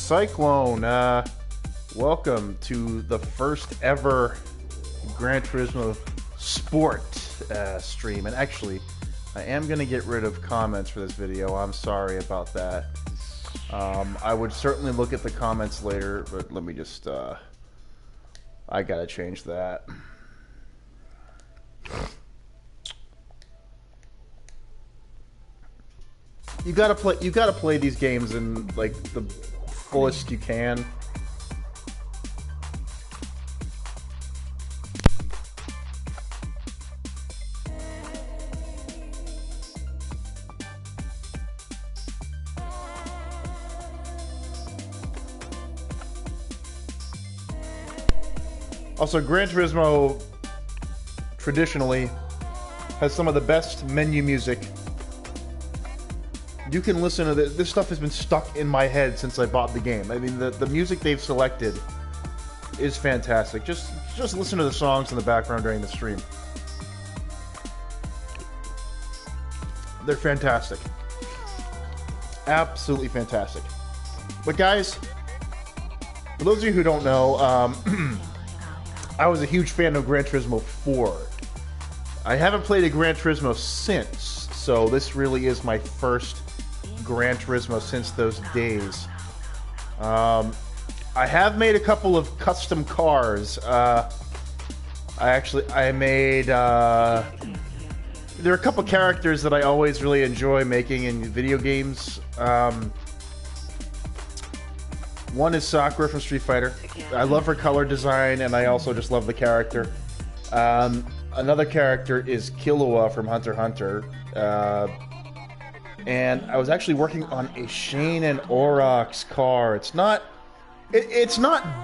Cyclone, welcome to the first ever Gran Turismo Sport stream. And actually, I am going to get rid of comments for this video. I'm sorry about that. I would certainly look at the comments later, but let me just, I gotta change that. You gotta play these games in like the fullest you can. Also, Gran Turismo traditionally has some of the best menu music. You can listen to this. This stuff has been stuck in my head since I bought the game. I mean, the music they've selected is fantastic. Just listen to the songs in the background during the stream. They're fantastic. Absolutely fantastic. But guys, for those of you who don't know, I was a huge fan of Gran Turismo 4. I haven't played a Gran Turismo since, so this really is my first Gran Turismo since those days. I have made a couple of custom cars. I made there are a couple characters that I always really enjoy making in video games. One is Sakura from Street Fighter. I love her color design, and I also just love the character. Another character is Killua from Hunter x Hunter. And I was actually working on a Shane and Aurochs car. It's not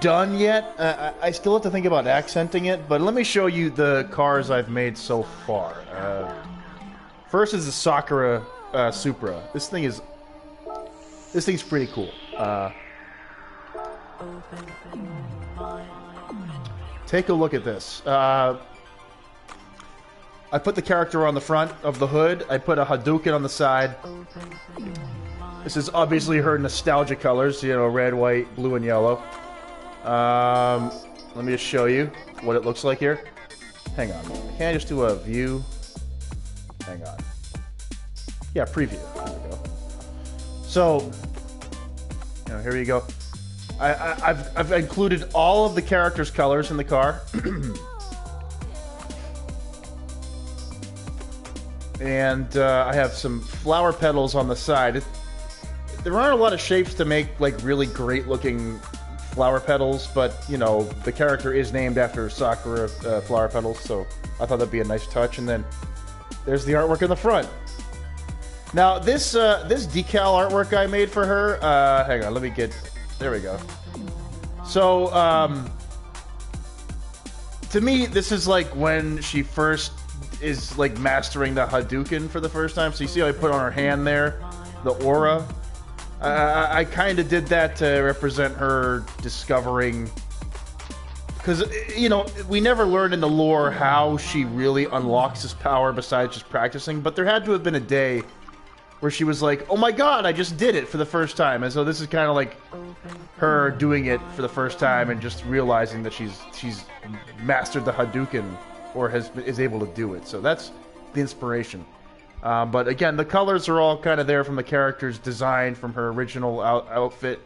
done yet. I still have to think about accenting it, but let me show you the cars I've made so far. First is the Sakura Supra. This thing's pretty cool. Take a look at this. I put the character on the front of the hood. I put a Hadouken on the side. This is obviously her nostalgia colors, you know, red, white, blue, and yellow. Let me just show you what it looks like here. Hang on. Can I just do a view? Hang on. Yeah, preview. There we go. So, you know, here you go. I've included all of the characters' colors in the car. And I have some flower petals on the side. There aren't a lot of shapes to make like really great looking flower petals, but you know, the character is named after Sakura flower petals, so I thought that'd be a nice touch. And then there's the artwork in the front. Now this decal artwork I made for her, hang on, let me get, there we go. So to me, this is like when she first is like mastering the Hadouken for the first time. So you see how I put on her hand there, the aura. I kind of did that to represent her discovering, because you know, we never learned in the lore how she really unlocks this power besides just practicing, but there had to have been a day where she was like, oh my god, I just did it for the first time. And so this is kind of like her doing it for the first time and just realizing that she's mastered the Hadouken, or is able to do it. So that's the inspiration. But again, the colors are all kind of there from the character's design from her original outfit.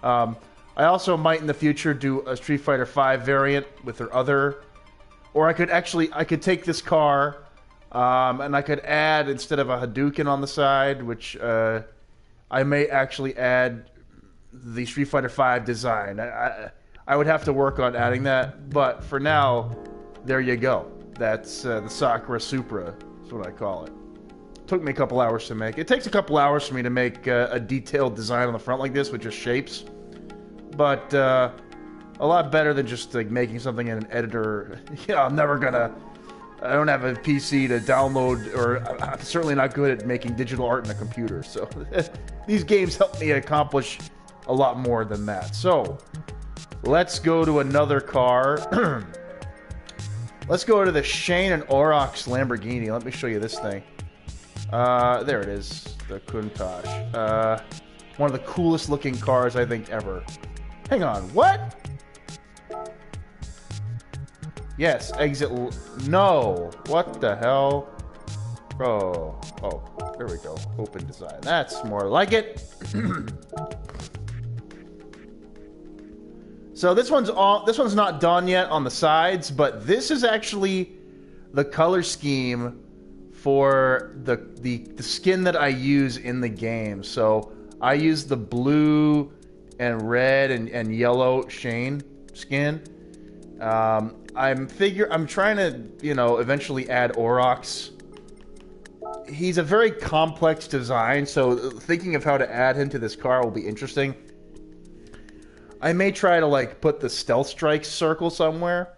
I also might in the future do a Street Fighter V variant with her other, or I could take this car and I could add, instead of a Hadouken on the side, which I may actually add the Street Fighter V design. I would have to work on adding that, but for now, there you go. That's the Sakura Supra. That's what I call it. Took me a couple hours to make. It takes a couple hours for me to make a detailed design on the front like this with just shapes. But a lot better than just like making something in an editor. Yeah, I don't have a PC to download, or I'm certainly not good at making digital art in a computer. So these games help me accomplish a lot more than that. So let's go to another car. Let's go to the Shane and Aurochs Lamborghini. Let me show you this thing. There it is, the Countach. one of the coolest looking cars I think ever. Hang on, what? Yes, exit. No, what the hell, bro? Oh, there we go. Open design. That's more like it. So this one's not done yet on the sides, but this is actually the color scheme for the skin that I use in the game. So I use the blue and red and yellow Shane skin. I'm trying to, eventually add Aurochs. He's a very complex design, so thinking of how to add him to this car will be interesting. I may try to, like, put the Stealth Strike circle somewhere.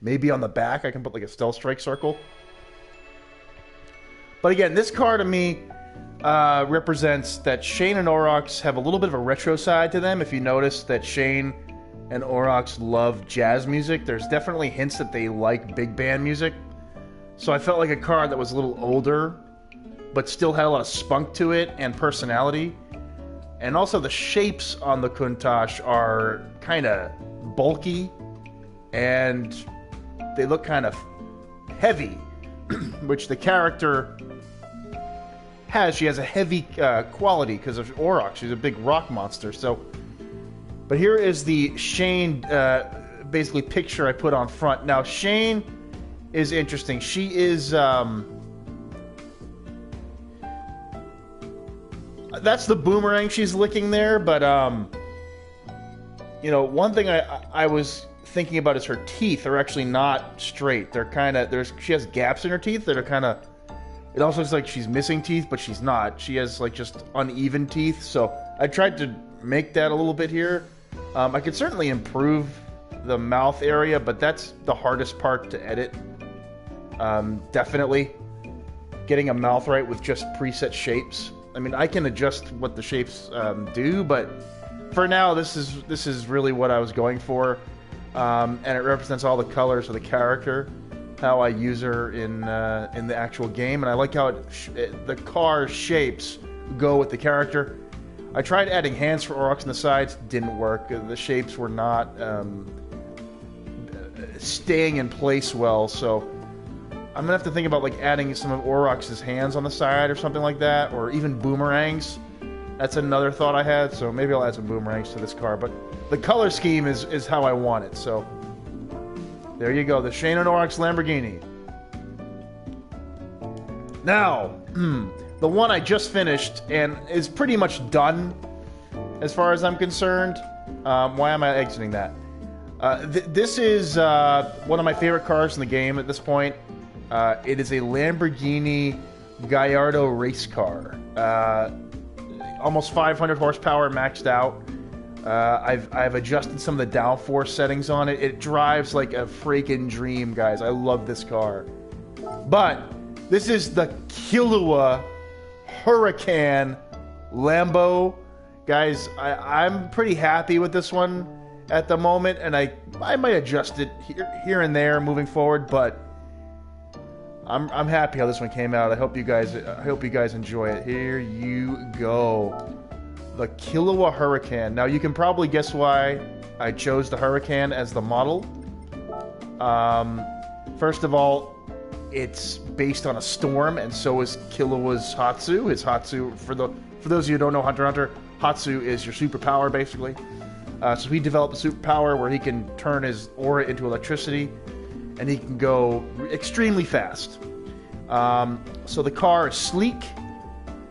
Maybe on the back I can put, like, a Stealth Strike circle. But again, this car to me represents that Shane and Aurochs have a little bit of a retro side to them. If you notice that Shane and Aurochs love jazz music, there's definitely hints that they like big band music. So I felt like a car that was a little older, but still had a lot of spunk to it and personality. And also the shapes on the Countach are kind of bulky, and they look kind of heavy, which the character has. She has a heavy quality because of Aurochs. She's a big rock monster. So, but here is the Shane basically picture I put on front. Now Shane is interesting. She is that's the boomerang she's licking there, but one thing I was thinking about is her teeth are actually not straight. They're kind of, she has gaps in her teeth that are kind of, it also looks like she's missing teeth, but she's not. She has like just uneven teeth. So I tried to make that a little bit here. I could certainly improve the mouth area, but that's the hardest part to edit. Definitely getting a mouth right with just preset shapes. I mean, I can adjust what the shapes do, but for now, this is really what I was going for, and it represents all the colors of the character, how I use her in the actual game, and I like how the car shapes go with the character. I tried adding hands for Aurochs on the sides, didn't work. The shapes were not staying in place well, so I'm gonna have to think about like adding some of Aurochs' hands on the side or something like that, or even boomerangs. That's another thought I had, so maybe I'll add some boomerangs to this car. But the color scheme is how I want it, so there you go, the Shane and Aurochs Lamborghini. Now, the one I just finished and is pretty much done as far as I'm concerned. Why am I exiting that? This is one of my favorite cars in the game at this point. It is a Lamborghini Gallardo race car. Almost 500 horsepower maxed out. I've adjusted some of the downforce settings on it. It drives like a freaking dream, guys. I love this car. But this is the Kilua Huracan Lambo. Guys, I'm pretty happy with this one at the moment, and I might adjust it here and there moving forward, but I'm happy how this one came out. I hope you guys enjoy it. Here you go. The Kilua Huracan. Now you can probably guess why I chose the Huracan as the model. First of all, it's based on a storm, and so is Kilua's Hatsu. His Hatsu, for those of you who don't know Hunter x Hunter, Hatsu is your superpower, basically. So he developed a superpower where he can turn his aura into electricity, and he can go extremely fast. So the car is sleek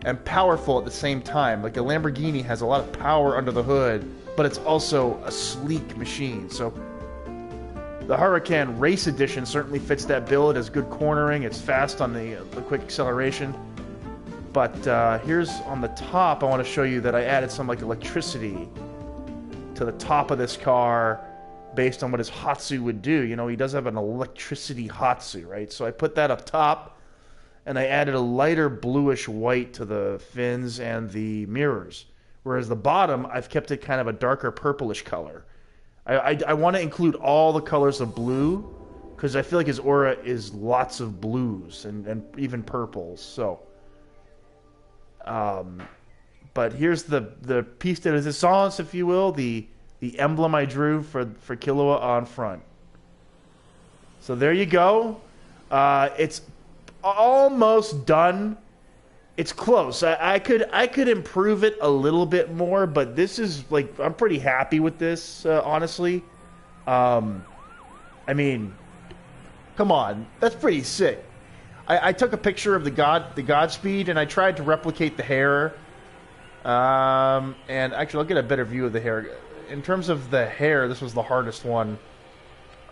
and powerful at the same time. Like a Lamborghini has a lot of power under the hood, but it's also a sleek machine. So the Huracan Race Edition certainly fits that bill. It has good cornering. It's fast on the quick acceleration. But here's on the top, I want to show you that I added some like electricity to the top of this car based on what his Hatsu would do. You know, he does have an electricity Hatsu, right? So I put that up top, and I added a lighter bluish white to the fins and the mirrors. Whereas the bottom, I've kept it kind of a darker purplish color. I want to include all the colors of blue, because I feel like his aura is lots of blues and even purples. So, but But here's the piece de resistance, if you will, the emblem I drew for Killua on front. So there you go. It's almost done. It's close. I could improve it a little bit more, but this is like, I'm pretty happy with this, honestly. I mean, come on, that's pretty sick. I took a picture of the Godspeed, and I tried to replicate the hair. And actually, I'll get a better view of the hair. In terms of the hair, this was the hardest one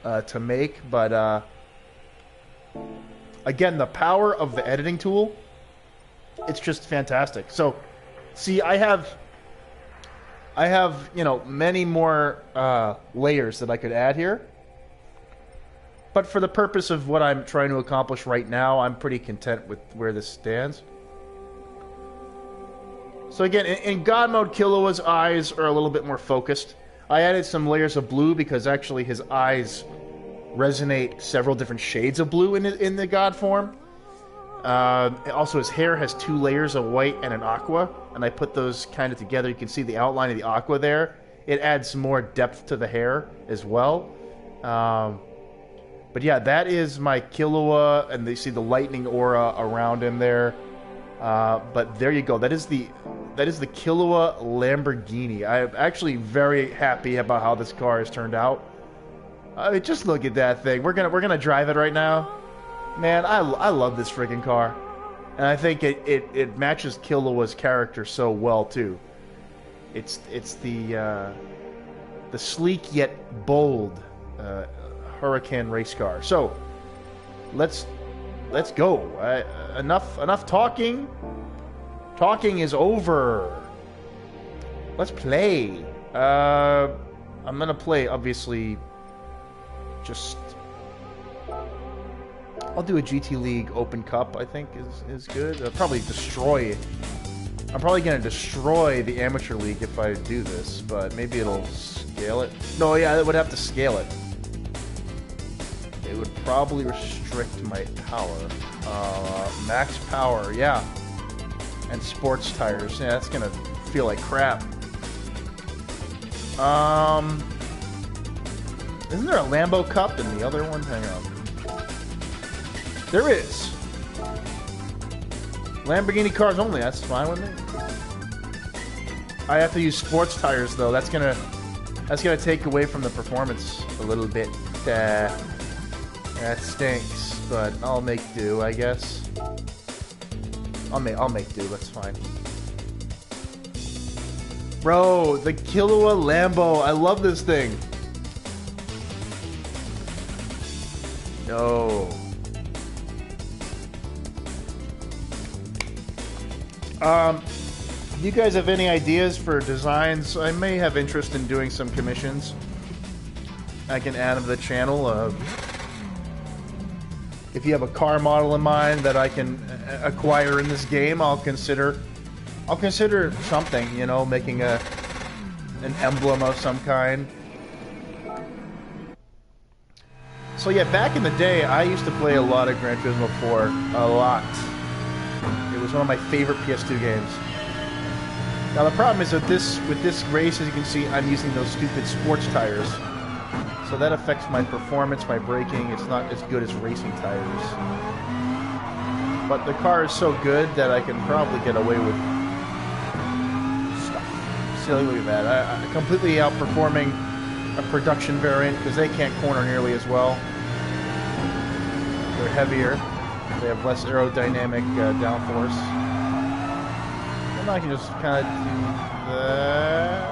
to make, but again, the power of the editing tool, it's just fantastic. So, see, I have, you know, many more layers that I could add here. But for the purpose of what I'm trying to accomplish right now, I'm pretty content with where this stands. So again, in God mode, Killua's eyes are a little bit more focused. I added some layers of blue because actually his eyes resonate several different shades of blue in the God form. Also, his hair has 2 layers of white and an aqua, and I put those kind of together. You can see the outline of the aqua there. It adds more depth to the hair as well. But yeah, that is my Killua, and they see the lightning aura around him there. But there you go. That is the Killua Lamborghini. I'm actually very happy about how this car has turned out. Just look at that thing. We're gonna drive it right now. Man, I love this freaking car, and I think it matches Killua's character so well too. It's the sleek yet bold Huracan race car. So let's go. Enough talking. Talking is over. Let's play. I'm gonna play, obviously. Just I'll do a GT League Open Cup. I think is good. I'm probably gonna destroy the Amateur League if I do this, but maybe it'll scale it. No, yeah, it would have to scale it. It would probably restrict my power. Max power, yeah. And sports tires. Yeah, that's gonna feel like crap. Isn't there a Lambo Cup in the other one? Hang on. There is. Lamborghini cars only. That's fine with me. I have to use sports tires though. That's gonna take away from the performance a little bit. That stinks, but I'll make do, I guess. I'll make do. That's fine. Bro, the Killua Lambo. I love this thing. No. Do you guys have any ideas for designs? I may have interest in doing some commissions. I can add them to the channel. If you have a car model in mind that I can acquire in this game, I'll consider something, you know, making an emblem of some kind. So yeah, back in the day, I used to play a lot of Gran Turismo 4. A lot. It was one of my favorite PS2 games. Now the problem is with this race, as you can see, I'm using those stupid sports tires. So that affects my performance, my braking. It's not as good as racing tires. But the car is so good that I can probably get away with stuff. Silly, look at that. I'm completely outperforming a production variant because they can't corner nearly as well. They're heavier. They have less aerodynamic downforce. And I can just kind of do that.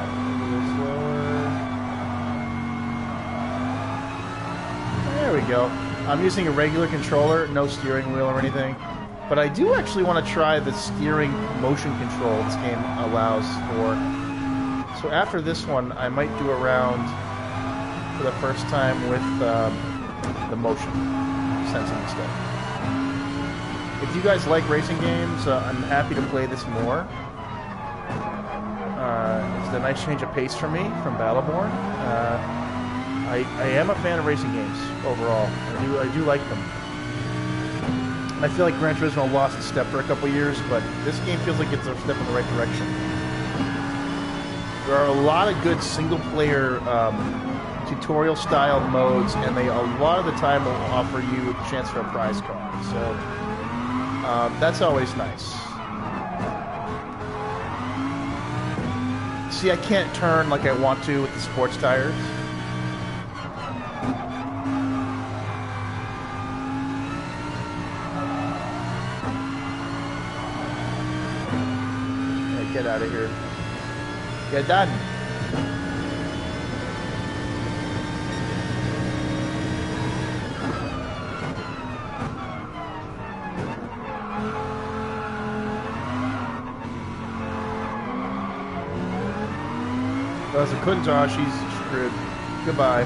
A little slower. There we go. I'm using a regular controller, no steering wheel or anything. But I do actually want to try the steering motion control this game allows for. So after this one, I might do a round for the first time with the motion sensing stuff. If you guys like racing games, I'm happy to play this more. It's a nice change of pace for me from Battleborn. I am a fan of racing games overall. I do like them. I feel like Gran Turismo lost its step for a couple years, but this game feels like it's a step in the right direction. There are a lot of good single-player tutorial-style modes, and they a lot of the time will offer you a chance for a prize card. So that's always nice. See, I can't turn like I want to with the sports tires. Yeah, get out of here. Get done. As a Kunta, she's screwed. Goodbye.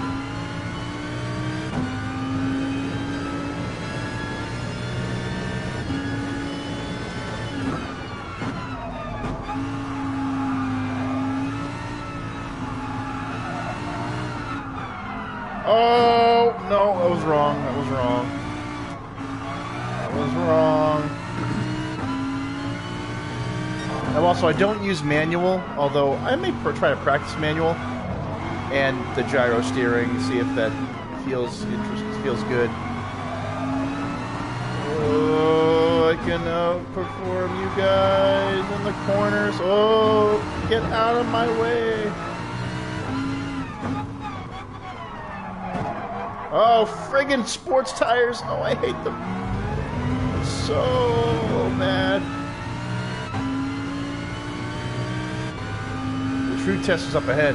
Oh, no, that was wrong. That was wrong. That was wrong. And also, I don't use manual, although I may try to practice manual and the gyro steering, see if that feels good. Oh, I can outperform you guys in the corners. Oh, get out of my way. Oh, friggin' sports tires. Oh, I hate them. I'm so mad. The true test is up ahead.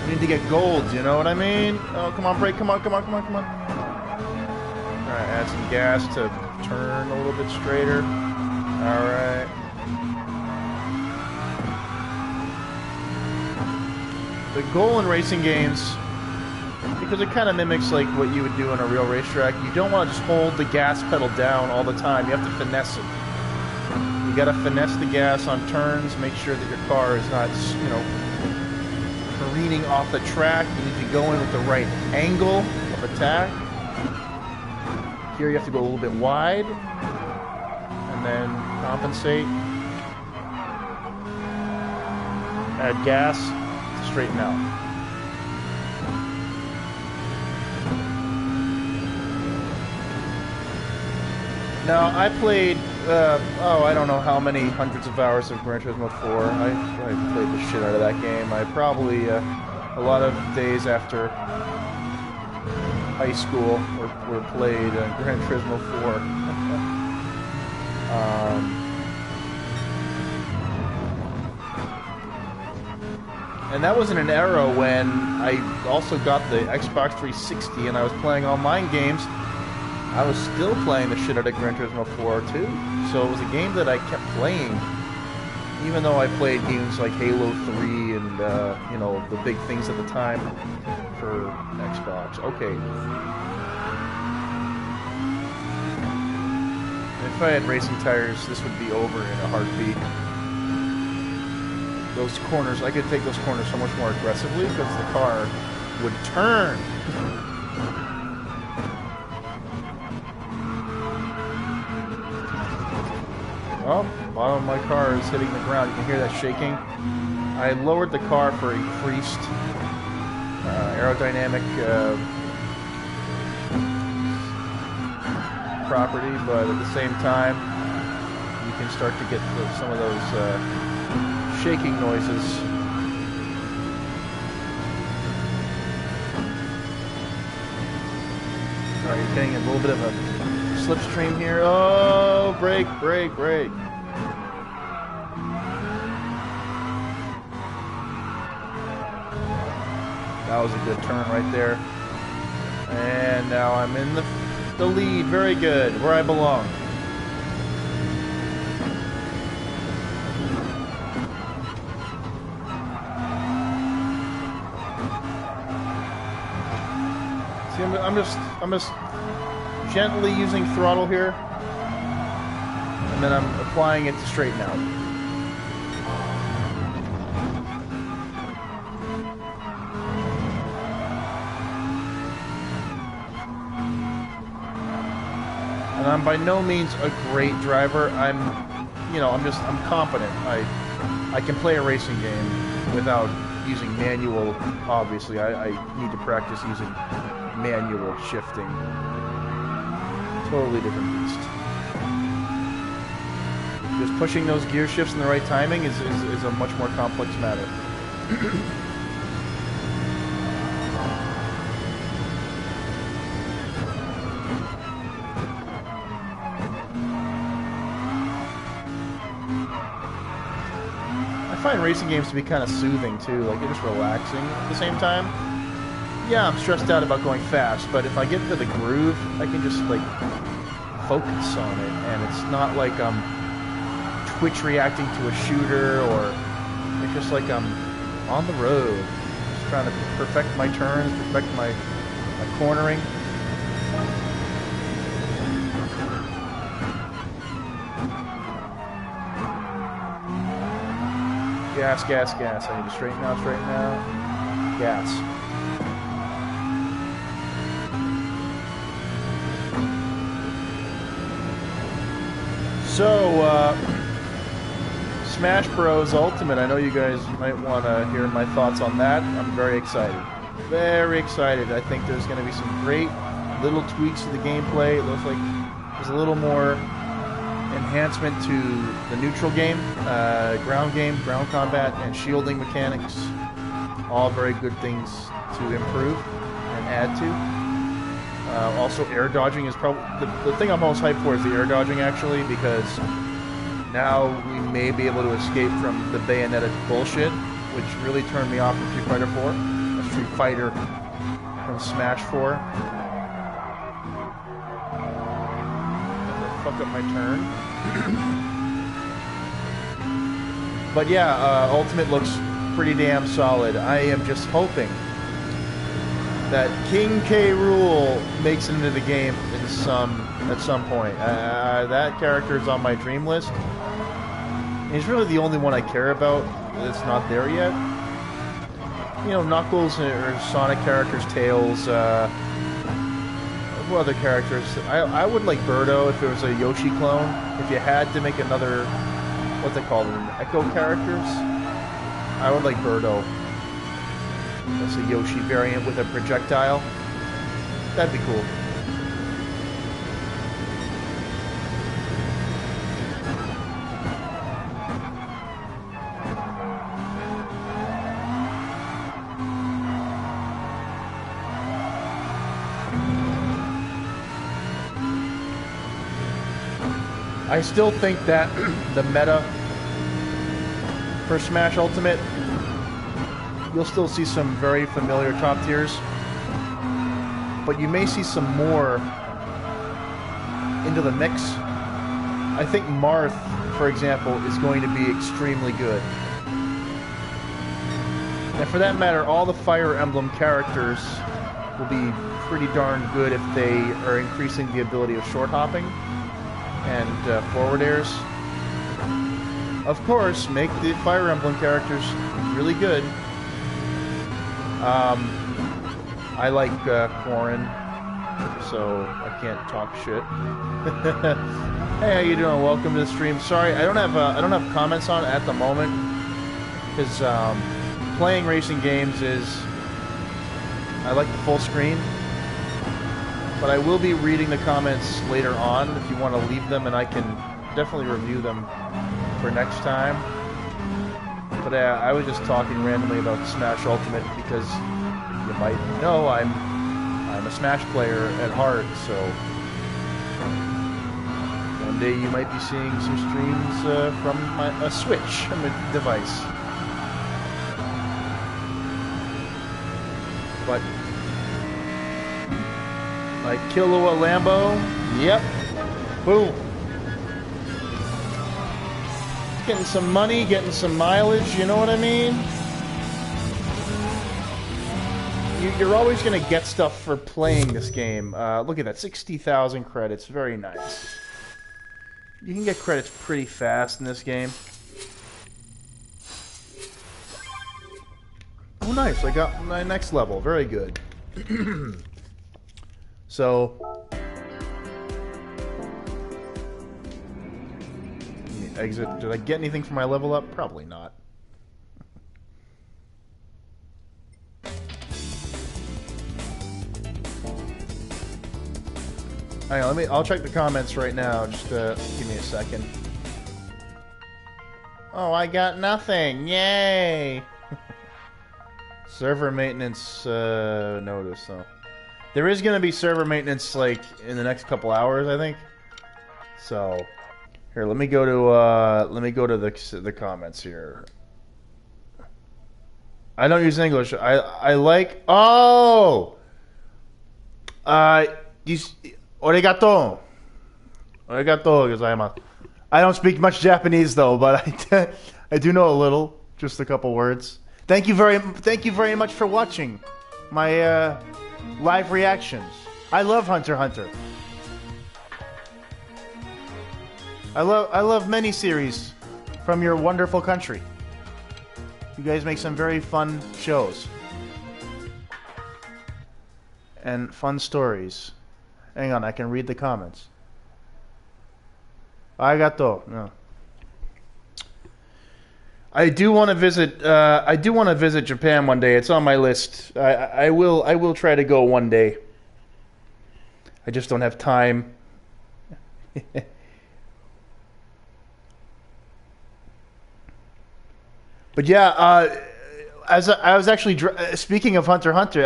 We need to get gold, you know what I mean? Oh, come on, brake. Come on, come on, come on, come on. Alright, add some gas to turn a little bit straighter. Alright. The goal in racing games, because it kind of mimics like what you would do on a real racetrack, you don't want to just hold the gas pedal down all the time. You have to finesse it. You got to finesse the gas on turns, make sure that your car is not, you know, careening off the track. You need to go in with the right angle of attack. Here you have to go a little bit wide and then compensate. Add gas. Straighten out. Now, I played, I don't know how many hundreds of hours of Gran Turismo 4. I played the shit out of that game. I probably, a lot of days after high school were played Gran Turismo 4. And that was in an era when I also got the Xbox 360 and I was playing online games. I was still playing the shit out of Gran Turismo 4 too. So it was a game that I kept playing. Even though I played games like Halo 3 and, you know, the big things at the time for Xbox. Okay. If I had racing tires, this would be over in a heartbeat. Those corners, I could take those corners so much more aggressively because the car would turn. Oh, bottom of my car is hitting the ground. You can hear that shaking. I lowered the car for increased aerodynamic property, but at the same time, you can start to get some of those shaking noises. Alright, you're getting a little bit of a slipstream here. Oh, brake, brake, brake. That was a good turn right there. And now I'm in the lead. Very good. Where I belong. See, I'm just gently using throttle here, and then I'm applying it to straighten out. and I'm by no means a great driver. I'm competent. I can play a racing game without using manual. Obviously, I need to practice using manual shifting. Totally different beast. Just pushing those gear shifts in the right timing is a much more complex matter. I find racing games to be kind of soothing too, like they're just relaxing at the same time. Yeah, I'm stressed out about going fast, but if I get into the groove, I can just like focus on it, and it's not like I'm twitch reacting to a shooter, or it's just like I'm on the road, just trying to perfect my turns, perfect my cornering. Gas, gas, gas. I need to straighten out, gas. So, Smash Bros. Ultimate, I know you guys might want to hear my thoughts on that. I'm very excited. Very excited. I think there's going to be some great little tweaks to the gameplay. It looks like there's a little more enhancement to the neutral game, ground combat, and shielding mechanics. All very good things to improve and add to. Also, air dodging is probably the thing I'm most hyped for is the air dodging, actually, because now we may be able to escape from the Bayonetta bullshit, which really turned me off from Street Fighter 4. Street Fighter from Smash 4. Fuck up my turn. But yeah, Ultimate looks pretty damn solid. I am just hoping that King K. Rool makes it into the game at some point. That character is on my dream list. He's really the only one I care about that's not there yet. You know, Knuckles or Sonic characters, Tails, what other characters? I would like Birdo if it was a Yoshi clone. If you had to make another, what's it called, Echo characters? I would like Birdo. That's a Yoshi variant with a projectile. That'd be cool. I still think that the meta for Smash Ultimate, you'll still see some very familiar top tiers, but you may see some more into the mix. I think Marth, for example, is going to be extremely good. And for that matter, all the Fire Emblem characters will be pretty darn good if they are increasing the ability of short hopping and forward airs. Of course, make the Fire Emblem characters really good. I like Corrin, so I can't talk shit. Hey, how you doing? Welcome to the stream. Sorry, I don't have comments on it at the moment because playing racing games is, I like the full screen. But I will be reading the comments later on if you want to leave them, and I can definitely review them for next time. But I was just talking randomly about Smash Ultimate because you might know I'm a Smash player at heart, so one day you might be seeing some streams from a Switch device. But like Killua Lambo, yep, boom. Getting some money, getting some mileage, you know what I mean? You're always going to get stuff for playing this game. Look at that, 60,000 credits, very nice. You can get credits pretty fast in this game. Oh nice, I got my next level, very good. So, exit. Did I get anything for my level up? Probably not. Hang on, I'll check the comments right now. Just give me a second. Oh, I got nothing. Yay! Server maintenance notice though. There is gonna be server maintenance like in the next couple hours, I think. So here, let me go to the comments here. I don't use English. I like Origato. Origato gozaimasu. I don't speak much Japanese though, but I do know a little, just a couple words. Thank you very much for watching my live reactions. I love Hunter x Hunter. I love many series from your wonderful country. You guys make some very fun shows and fun stories. Hang on, I can read the comments. Arigato. No. I do want to visit. I do want to visit Japan one day. It's on my list. I will try to go one day. I just don't have time. But yeah, as I was actually speaking of Hunter x Hunter,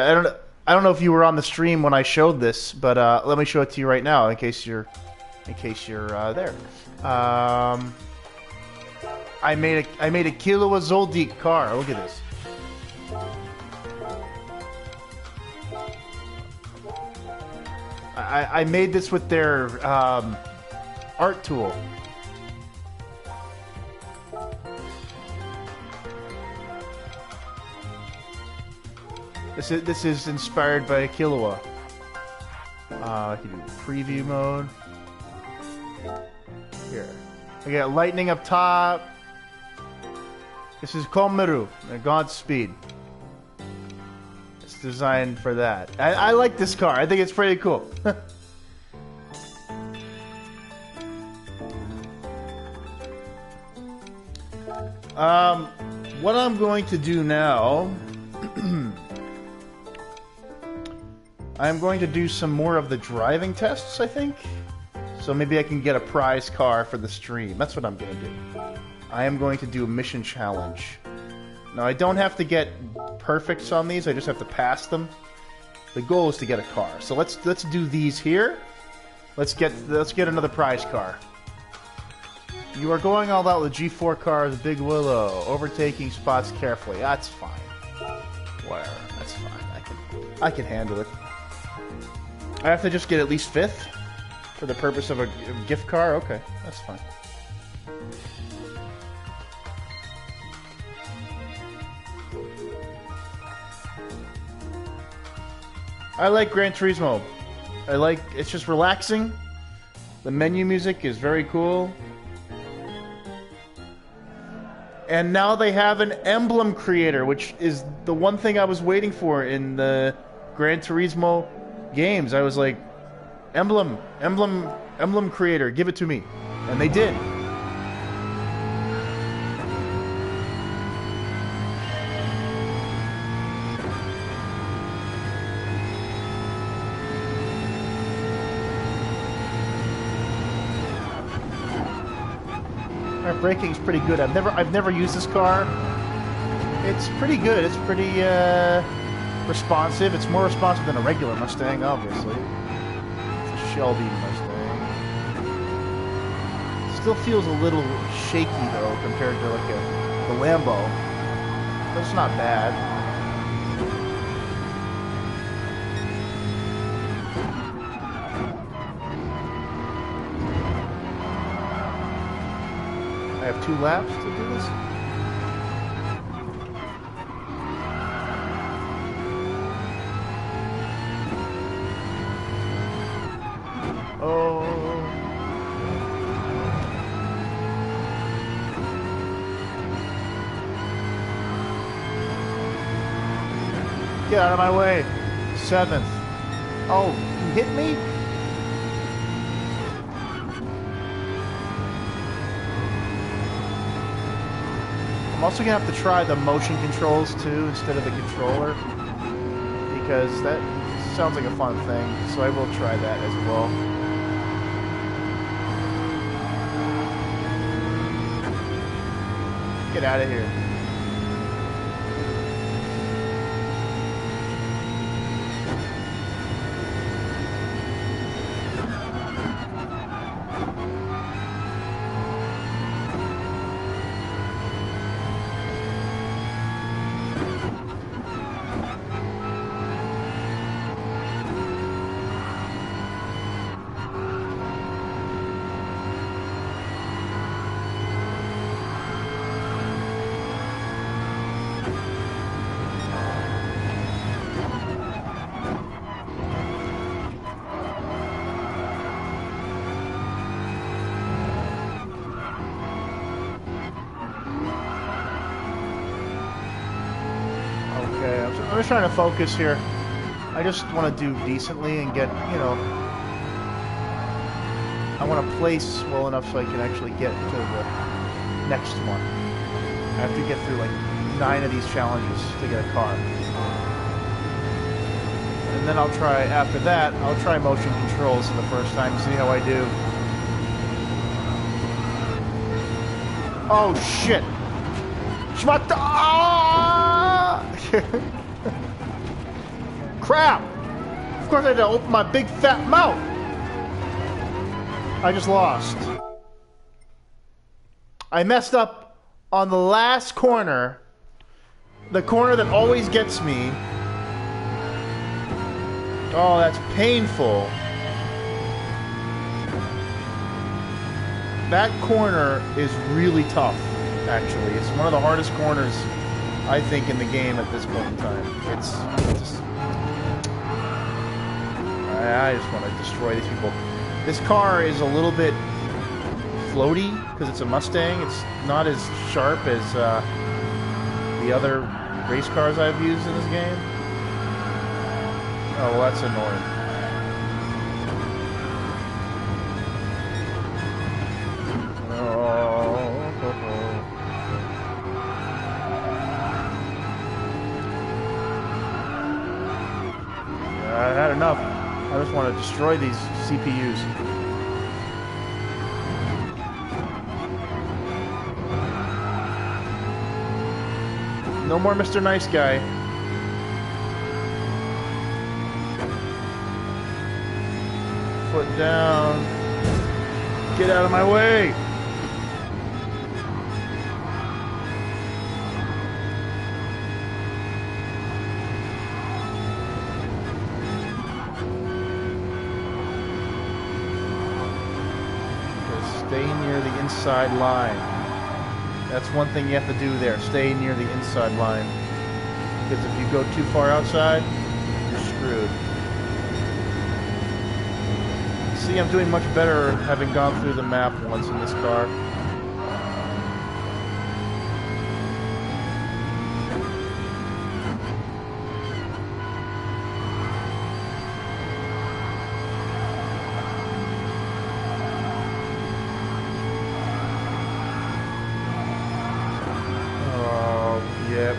I don't know if you were on the stream when I showed this, but let me show it to you right now in case you're there. I made a Killua Zoldyck car. Look at this. I made this with their art tool. This is inspired by Killua. I can do preview mode. Here. We got lightning up top. This is Komeru, Godspeed. It's designed for that. I like this car. I think it's pretty cool. What I'm going to do now... I'm going to do some more of the driving tests, I think. So maybe I can get a prize car for the stream. That's what I'm going to do. I am going to do a mission challenge. Now, I don't have to get perfects on these. I just have to pass them. The goal is to get a car. So let's do these here. Let's get another prize car. You are going all out with G4 cars, Big Willow, overtaking spots carefully. That's fine. Whatever. That's fine. I can handle it. I have to just get at least 5th for the purpose of a gift car? Okay, that's fine. I like Gran Turismo. It's just relaxing. The menu music is very cool. And now they have an emblem creator, which is the one thing I was waiting for in the Gran Turismo games. I was like, emblem creator, give it to me. And they did. Our braking's pretty good. I've never used this car. It's pretty good. It's pretty responsive. It's more responsive than a regular Mustang, obviously. It's a Shelby Mustang. Still feels a little shaky though compared to like the Lambo. But it's not bad. I have 2 laps to do this. Oh. Get out of my way. 7th. Oh, you hit me? I'm also gonna have to try the motion controls too instead of the controller, because that sounds like a fun thing. So I will try that as well. Get out of here. I'm just trying to focus here. I just want to do decently and get, you know, I want to place well enough so I can actually get to the next one. I have to get through like 9 of these challenges to get a car. And then I'll try, after that, I'll try motion controls for the first time, see how I do. Oh shit! Shmata! Crap! Of course I had to open my big fat mouth! I just lost. I messed up on the last corner. The corner that always gets me. Oh, that's painful. That corner is really tough, actually. It's one of the hardest corners, I think, in the game at this point in time. It's just... I just want to destroy these people. This car is a little bit floaty, because it's a Mustang. It's not as sharp as the other race cars I've used in this game. Oh, well, that's annoying. I had enough. I just want to destroy these CPUs. No more Mr. Nice Guy. Foot down. Get out of my way. Stay near the inside line. That's one thing you have to do there. Stay near the inside line. Because if you go too far outside, you're screwed. See, I'm doing much better having gone through the map once in this car. Yep.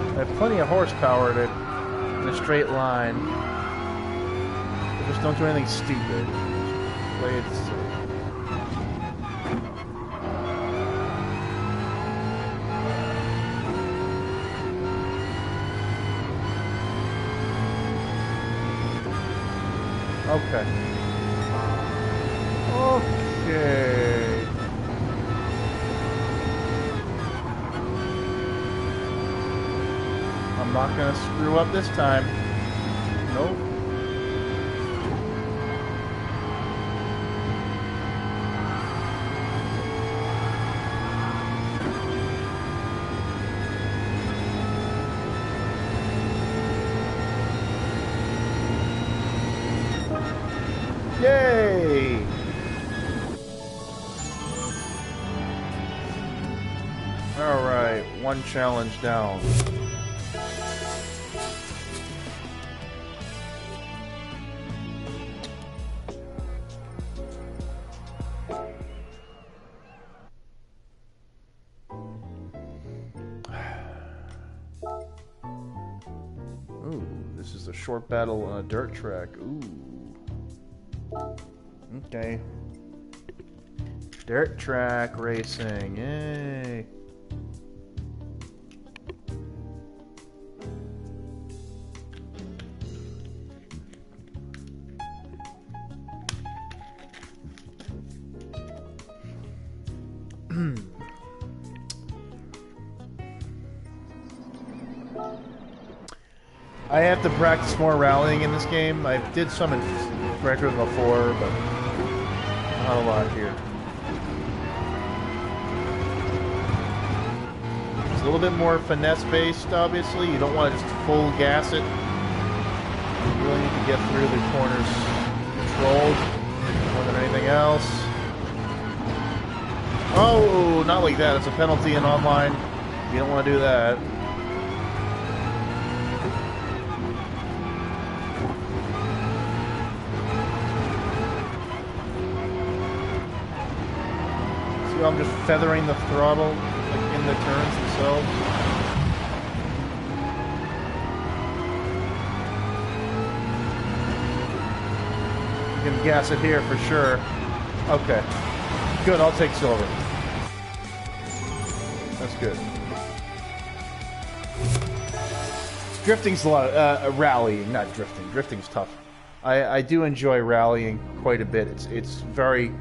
I have plenty of horsepower in a straight line. But just don't do anything stupid. Just play it safe. Okay. Okay. I'm not gonna screw up this time. Nope. Yay! Alright, one challenge down. short battle on a dirt track. Ooh. Okay. Dirt track racing. Yay. I have to practice more rallying in this game. I did some in Gran Turismo 4, but not a lot here. It's a little bit more finesse-based, obviously. You don't want to just full gas it. You really need to get through the corners controlled more than anything else. Oh, not like that. It's a penalty in online. You don't want to do that. See how I'm just feathering the throttle like in the turns themselves? You can gas it here for sure. Okay. Good, I'll take silver. That's good. Drifting's a lot of, rallying, not drifting. Drifting's tough. I do enjoy rallying quite a bit. It's very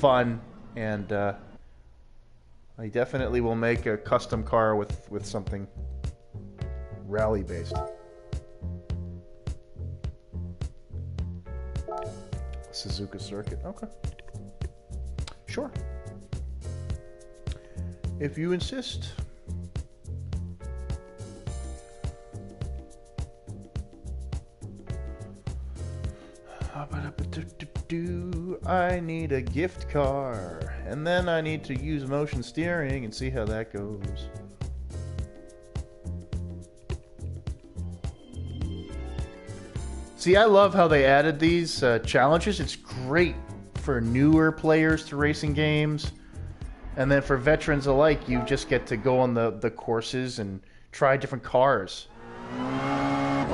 fun, and I definitely will make a custom car with something rally-based. Suzuka circuit, okay. Sure. If you insist. I need a gift car, and then I need to use motion steering and see how that goes. See, I love how they added these challenges. It's great for newer players to racing games, and then for veterans alike, you just get to go on the courses and try different cars.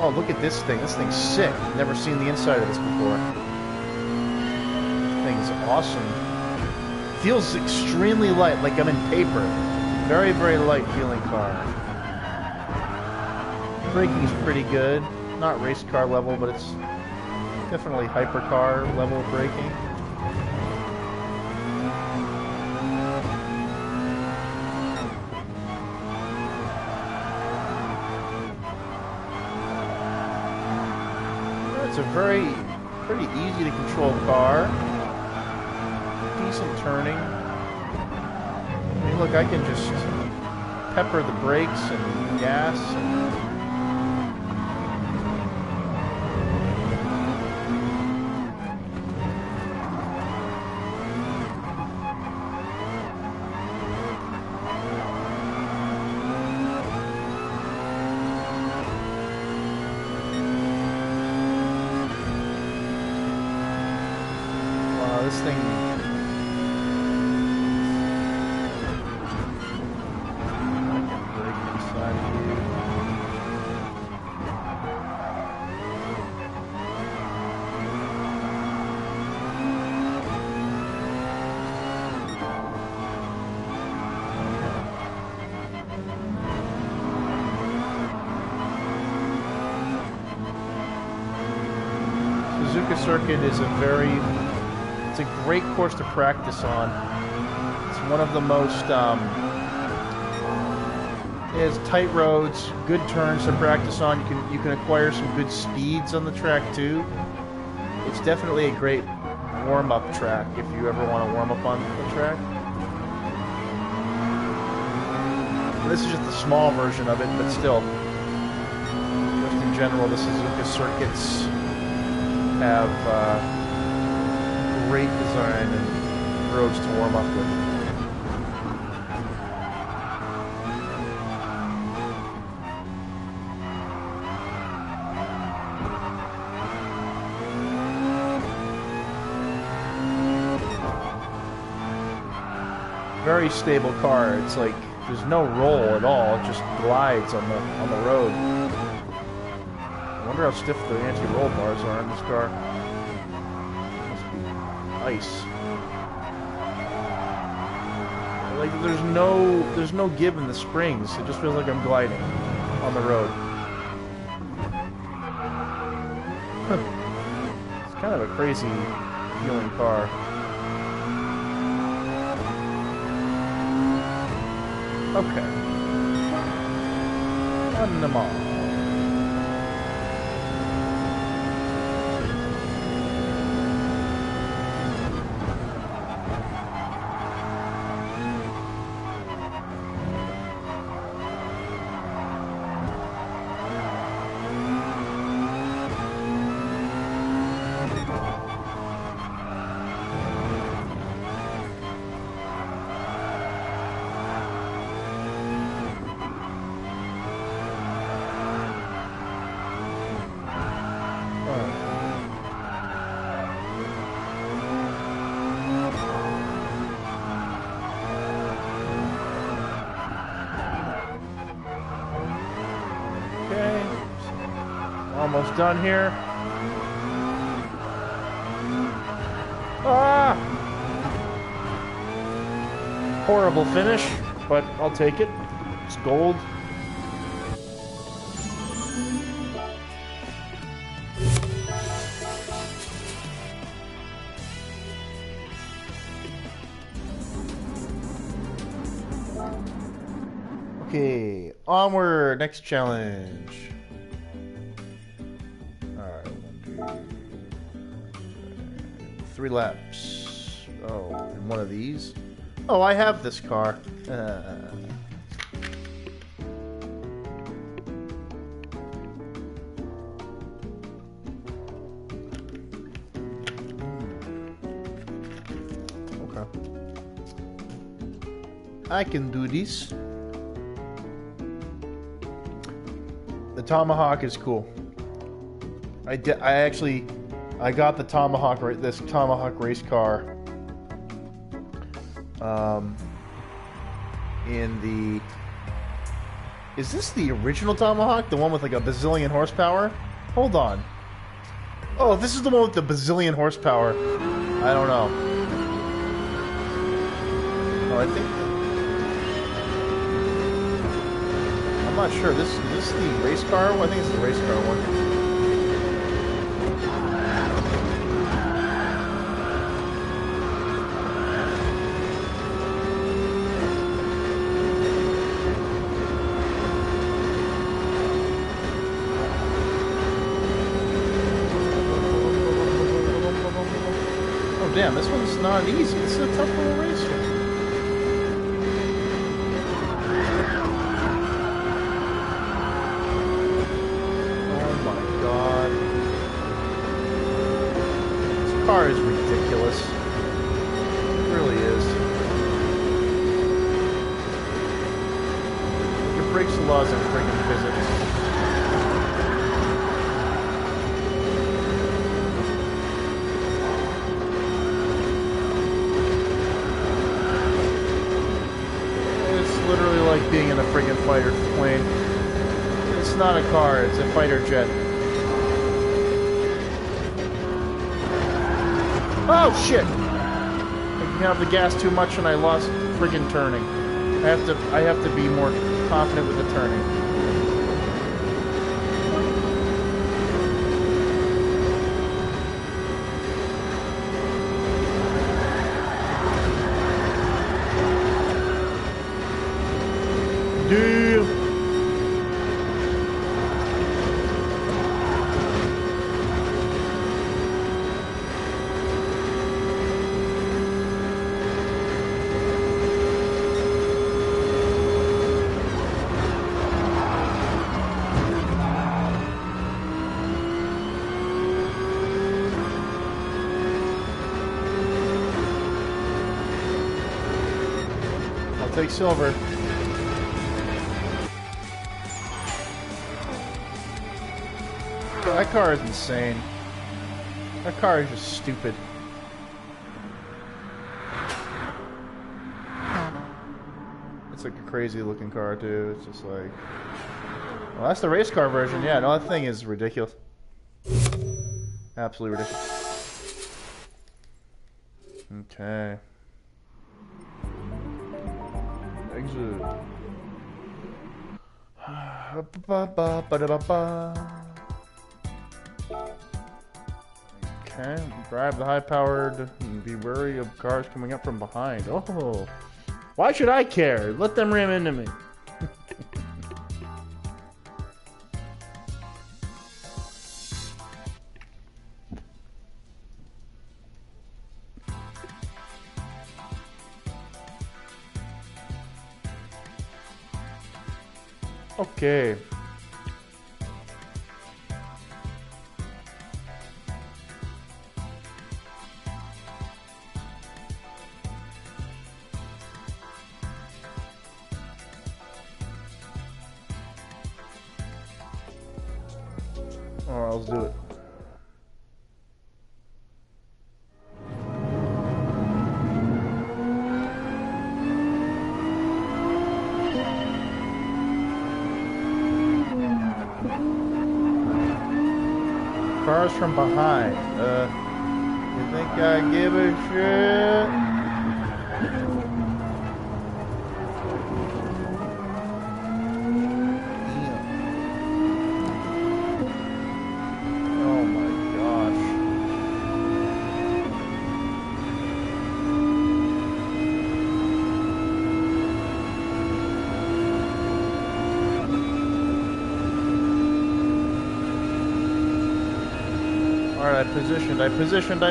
Oh, look at this thing. This thing's sick. Never seen the inside of this before. This thing's awesome. Feels extremely light, like I'm in paper. Very, very light feeling car. Braking's pretty good. Not race car level, but it's definitely hypercar level of braking. It's a pretty easy to control car. Decent turning. I mean, look, I can just pepper the brakes and gas. This thing. I can brake inside here. Suzuka Circuit is it's a great course to practice on. It's one of the most, it has tight roads, good turns to practice on. You can acquire some good speeds on the track too. It's definitely a great warm-up track if you ever want to warm up on the track. This is just a small version of it, but still, just in general, the Suzuka circuits have great design and roads to warm up with. Very stable car. It's like there's no roll at all. It just glides on the road. I wonder wonder how stiff the anti-roll bars are in this car. Must be ice. Like there's no give in the springs. It just feels like I'm gliding on the road. It's kind of a crazy feeling car. Okay. On the mall. Almost done here. Ah! Horrible finish, but I'll take it. It's gold. Okay, onward. Next challenge. Alright, 3 laps. Oh, and one of these? Oh, I have this car. Okay. I can do this. The Tomahawk is cool. I got the Tomahawk, this Tomahawk race car in the... Is this the original Tomahawk? The one with like a bazillion horsepower? Hold on. Oh, this is the one with the bazillion horsepower. I don't know. Oh, I think... I'm not sure. Is this the race car? I think it's the race car one. Damn, this one's not easy. This is a tough little race here. Oh my god. This car is ridiculous. It really is. It breaks the laws of friggin' physics. Literally like being in a friggin' fighter plane. It's not a car, it's a fighter jet. Oh shit! I have the gas too much and I lost friggin' turning. I have to be more confident with the turning. Dude. I'll take silver. That car is insane. That car is just stupid. It's like a crazy looking car too. It's just like... Well, that's the race car version. Yeah, no, that thing is ridiculous. Absolutely ridiculous. Okay. Exit. Okay, drive the high-powered and be wary of cars coming up from behind. Oh, why should I care? Let them ram into me. Okay. Alright, let's do it. Cars from behind. You think I give a shit? Oh my gosh. Alright, I positioned.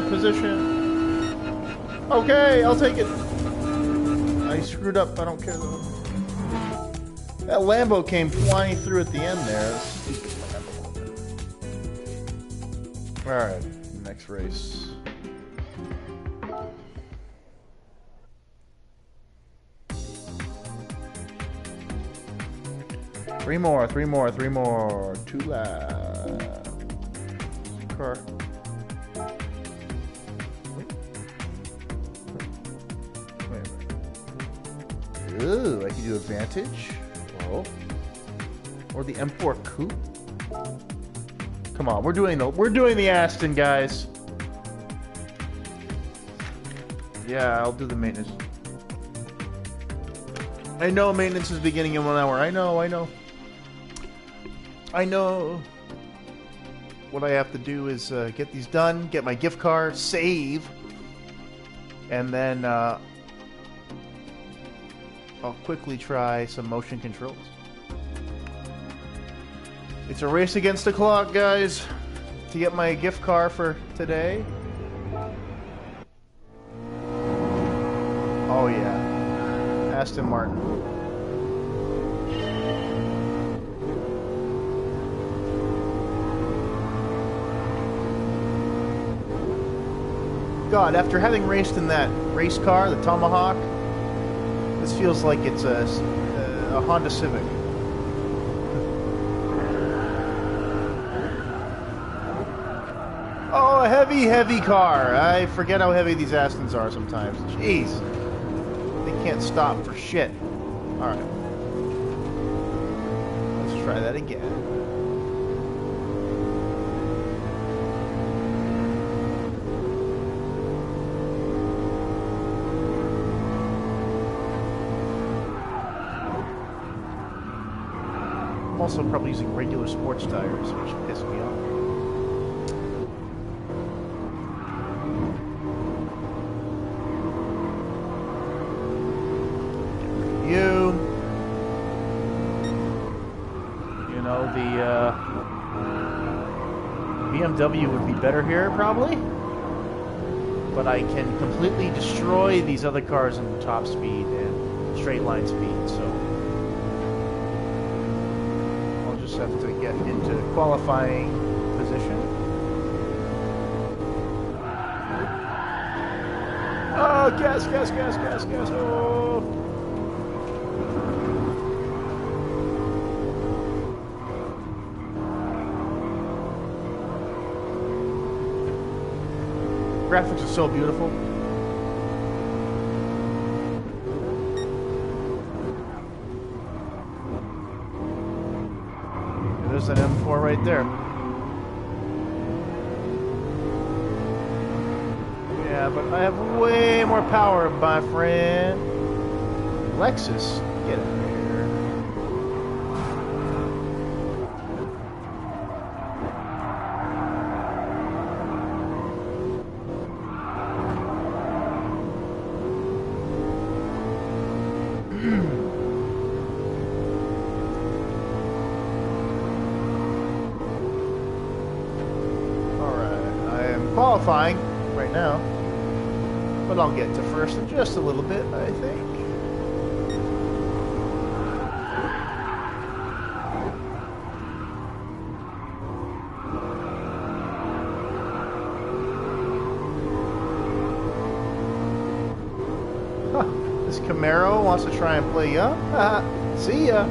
Okay, I'll take it. I screwed up, I don't care though. That Lambo came flying through at the end there. Stupid Lambo. Alright, next race. Three more. 2 laps. Car. Ooh, I can do advantage. Oh. Or the M4 Coupe. Come on, we're doing the Aston, guys. Yeah, I'll do the maintenance. I know maintenance is beginning in 1 hour. I know. What I have to do is get these done, get my gift card, save, and then I'll quickly try some motion controls. It's a race against the clock, guys, to get my gift card for today. Oh yeah, Aston Martin. God, after having raced in that race car, the Tomahawk, this feels like it's a Honda Civic. Oh, a heavy car. I forget how heavy these Astons are sometimes. Jeez. They can't stop for shit. Alright. Let's try that again. I'm also probably using regular sports tires, which pisses me off. You know, the BMW would be better here, probably. But I can completely destroy these other cars in top speed and straight line speed, so I'll just have to get into qualifying position. Oh, gas, oh! Graphics are so beautiful. There's an M4 right there. Yeah, but I have way more power, my friend. Lexus, get out of here. Qualifying right now, but I'll get to first in just a little bit, I think. Huh, this Camaro wants to try and play up. See ya.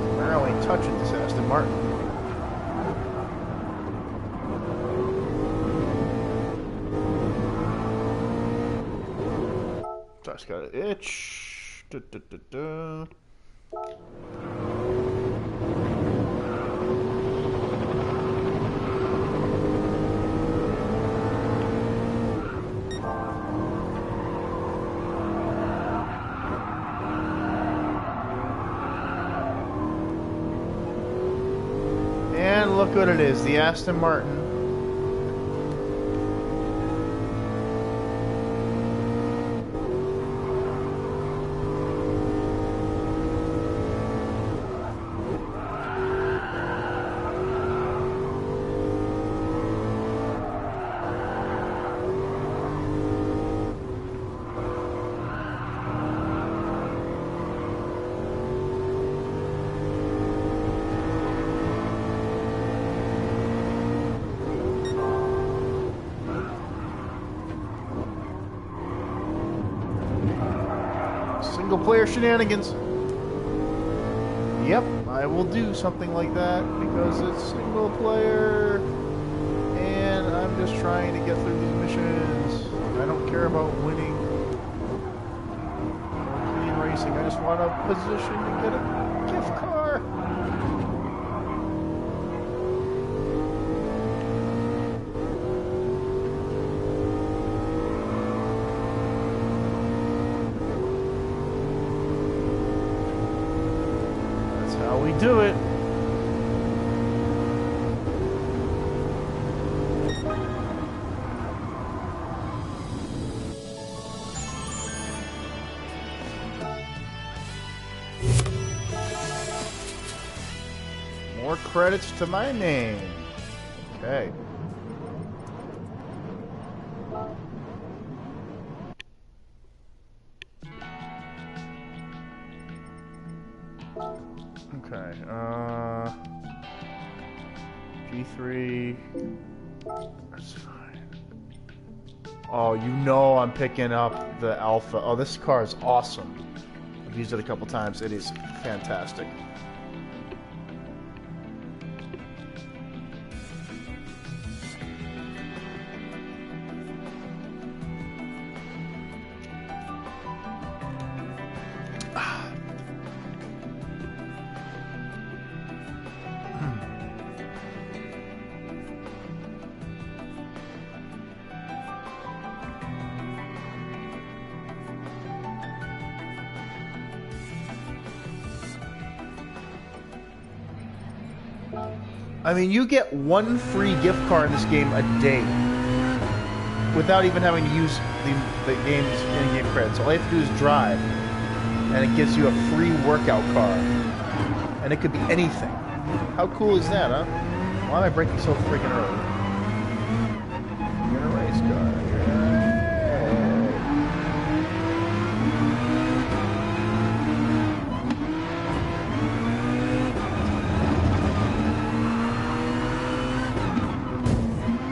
Camaro ain't touching this Aston Martin. Just got an itch. And look what it is, the Aston Martin. Single player shenanigans. Yep, I will do something like that because it's single player and I'm just trying to get through these missions. I don't care about winning or clean racing. I just want a position to get a gift car. We do it. More credits to my name. Okay. Okay, G3, that's fine. Oh, you know I'm picking up the Alpha. Oh, this car is awesome. I've used it a couple times. It is fantastic. I mean, you get one free gift card in this game a day without even having to use the game's in-game credits. All you have to do is drive, and it gives you a free workout car. And it could be anything. How cool is that, huh? Why am I braking so freaking early? You're in a race car.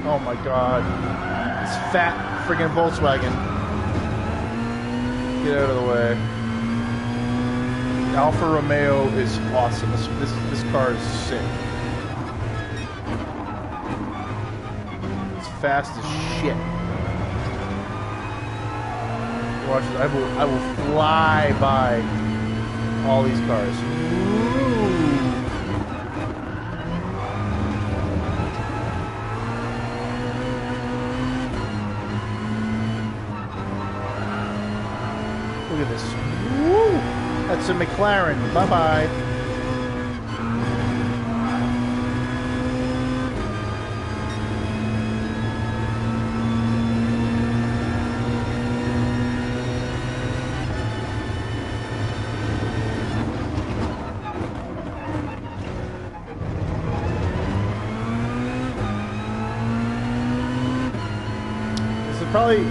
Oh my god. This fat friggin' Volkswagen. Get out of the way. Alfa Romeo is awesome. This car is sick. It's fast as shit. Watch this. I will fly by all these cars. Ooh. a McLaren. Bye-bye.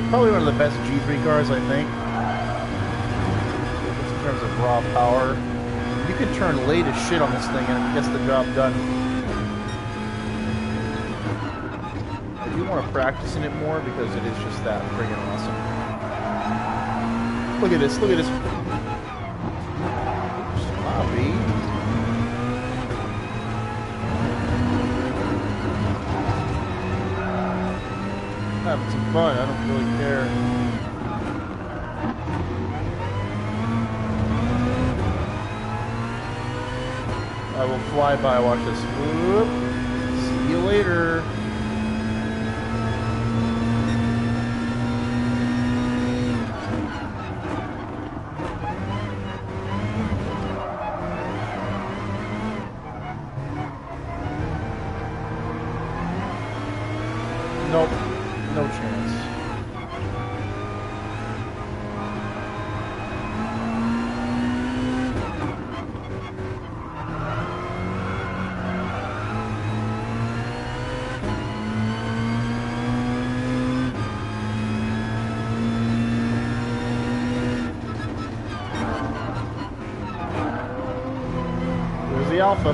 Probably one of the best G3 cars, I think. Just in terms of raw power. You can turn late as shit on this thing and it gets the job done. I do want to practice in it more because it is just that friggin' awesome. Look at this, look at this. Sloppy. Having some fun, I don't really care. I will fly by, watch this. Whoop. See you later. Nope. No chance. There's the Alpha.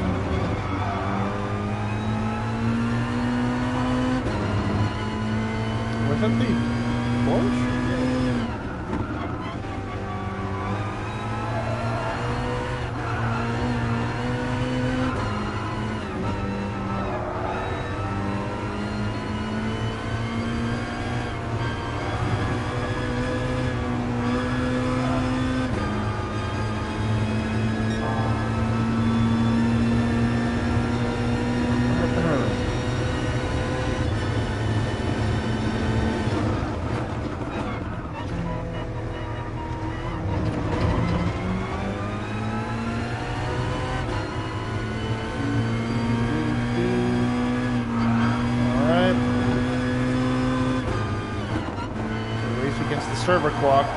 Was that the Porsche? Server clock.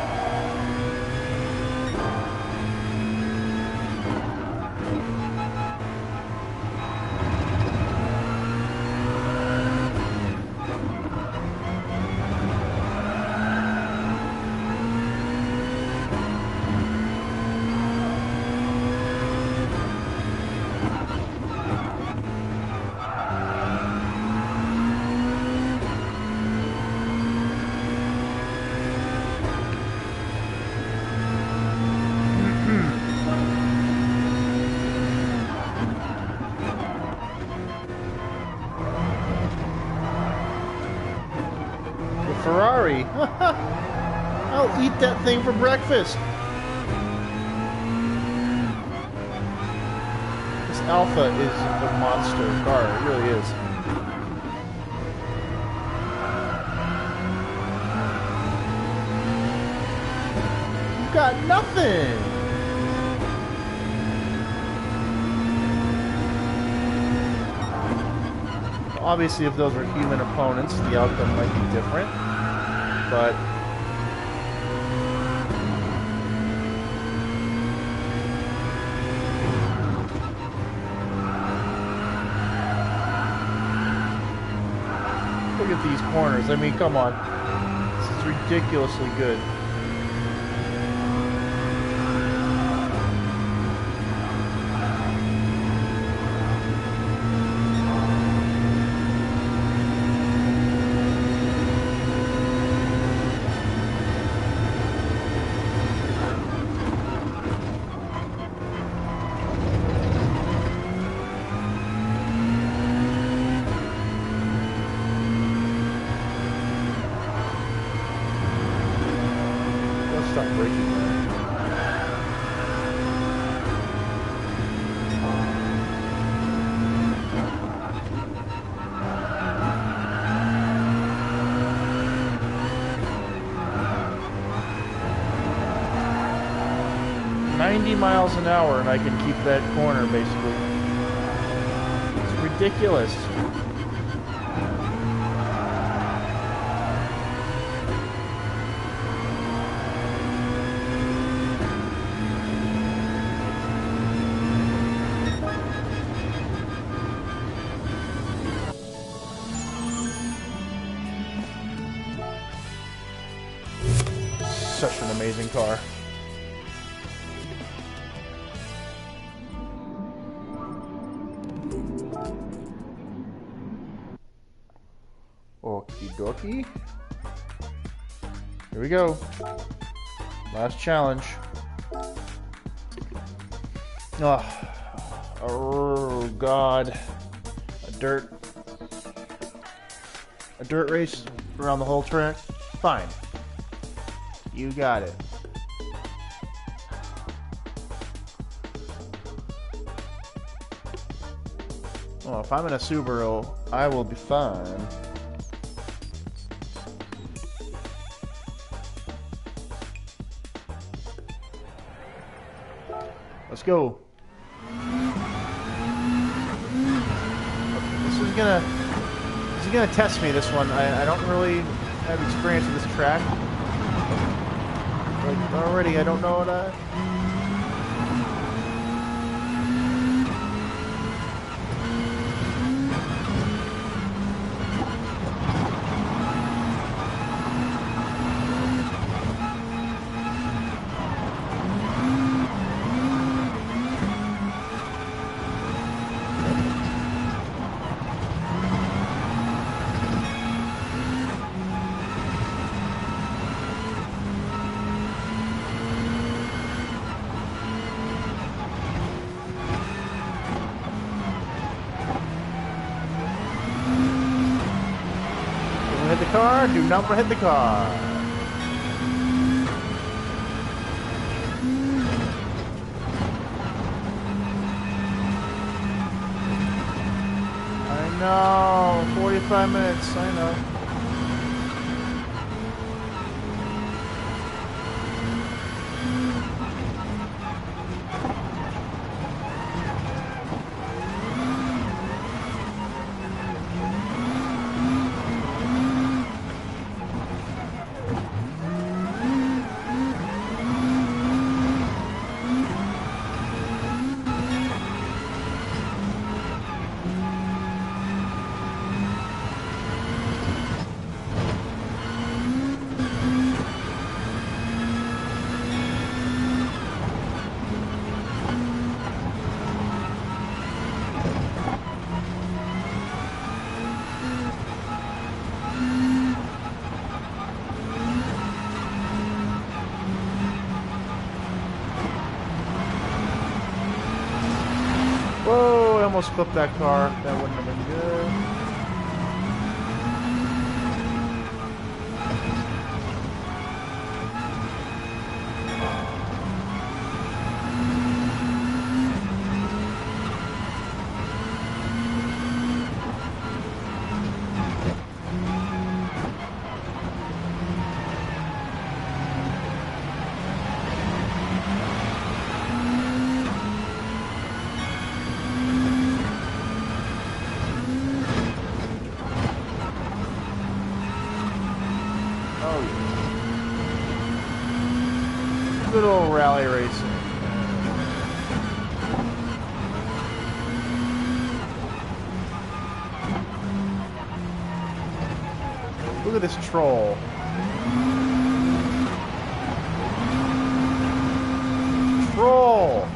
Ferrari. I'll eat that thing for breakfast. This Alpha is a monster car. It really is. You got nothing. Obviously, if those were human opponents, the outcome might be different. But look at these corners. I mean, come on. This is ridiculously good. 90 miles an hour and I can keep that corner, basically. It's ridiculous. Such an amazing car. Okie dokie. Here we go. Last challenge. Oh God. A dirt race around the whole track? Fine. You got it. Oh, if I'm in a Subaru, I will be fine. Let's go. This is gonna test me, this one. I don't really have experience with this track. Like, already I don't know what hit the car, do not hit the car. I know, 45 minutes, I know. Whoa, I almost flipped that car. That wouldn't have been good. Good old rally racing. Look at this troll. Troll!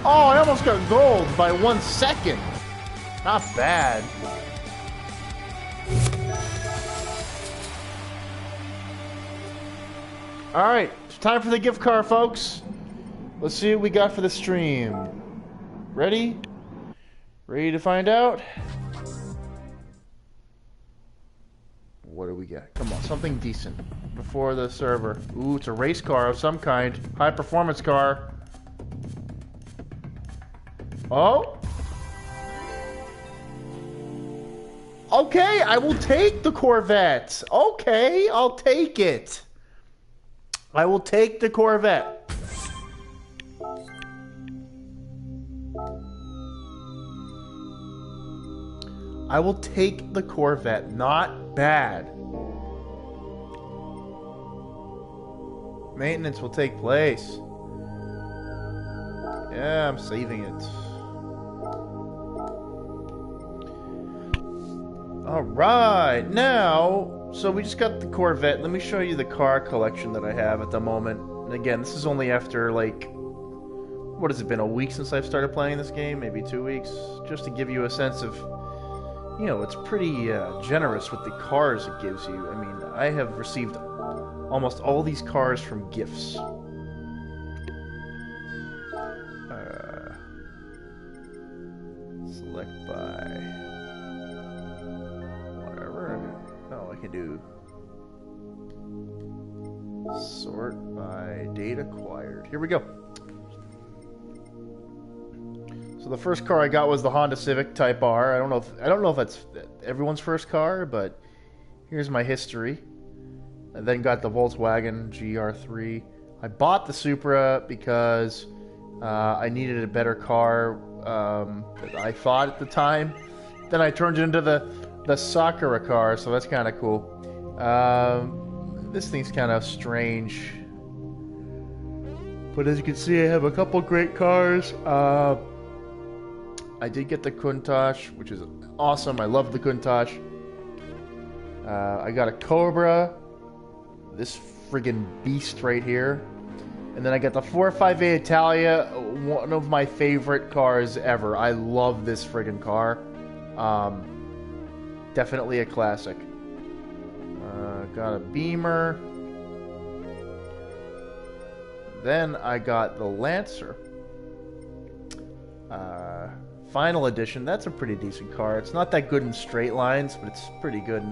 Oh, I almost got gold by 1 second. Not bad. Alright, it's time for the gift card, folks. Let's see what we got for the stream. Ready? Ready to find out? what do we get? Come on, something decent before the server. Ooh, it's a race car of some kind. High performance car. Oh. Okay, I will take the Corvette. Okay, I'll take it. I will take the Corvette. I will take the Corvette. Not bad. Maintenance will take place. Yeah, I'm saving it. Alright, now, so we just got the Corvette. Let me show you the car collection that I have at the moment. And again, this is only after, like, what has it been, a week since I've started playing this game? Maybe 2 weeks? Just to give you a sense of, you know, it's pretty generous with the cars it gives you. I mean, I have received almost all these cars from gifts. Select by... Oh, I can do sort by date acquired. Here we go. So the first car I got was the Honda Civic Type R. I don't know if that's everyone's first car, but here's my history. I then got the Volkswagen GR3. I bought the Supra because I needed a better car that I thought at the time. Then I turned it into the Sakura car, so that's kind of cool. This thing's kind of strange, but as you can see, I have a couple great cars. I did get the Countach, which is awesome. I love the Countach. I got a Cobra, this friggin' beast right here, and then I got the 458 Italia, one of my favorite cars ever. I love this friggin' car. Definitely a classic. Got a Beamer. Then I got the Lancer. Final edition. That's a pretty decent car. It's not that good in straight lines, but it's pretty good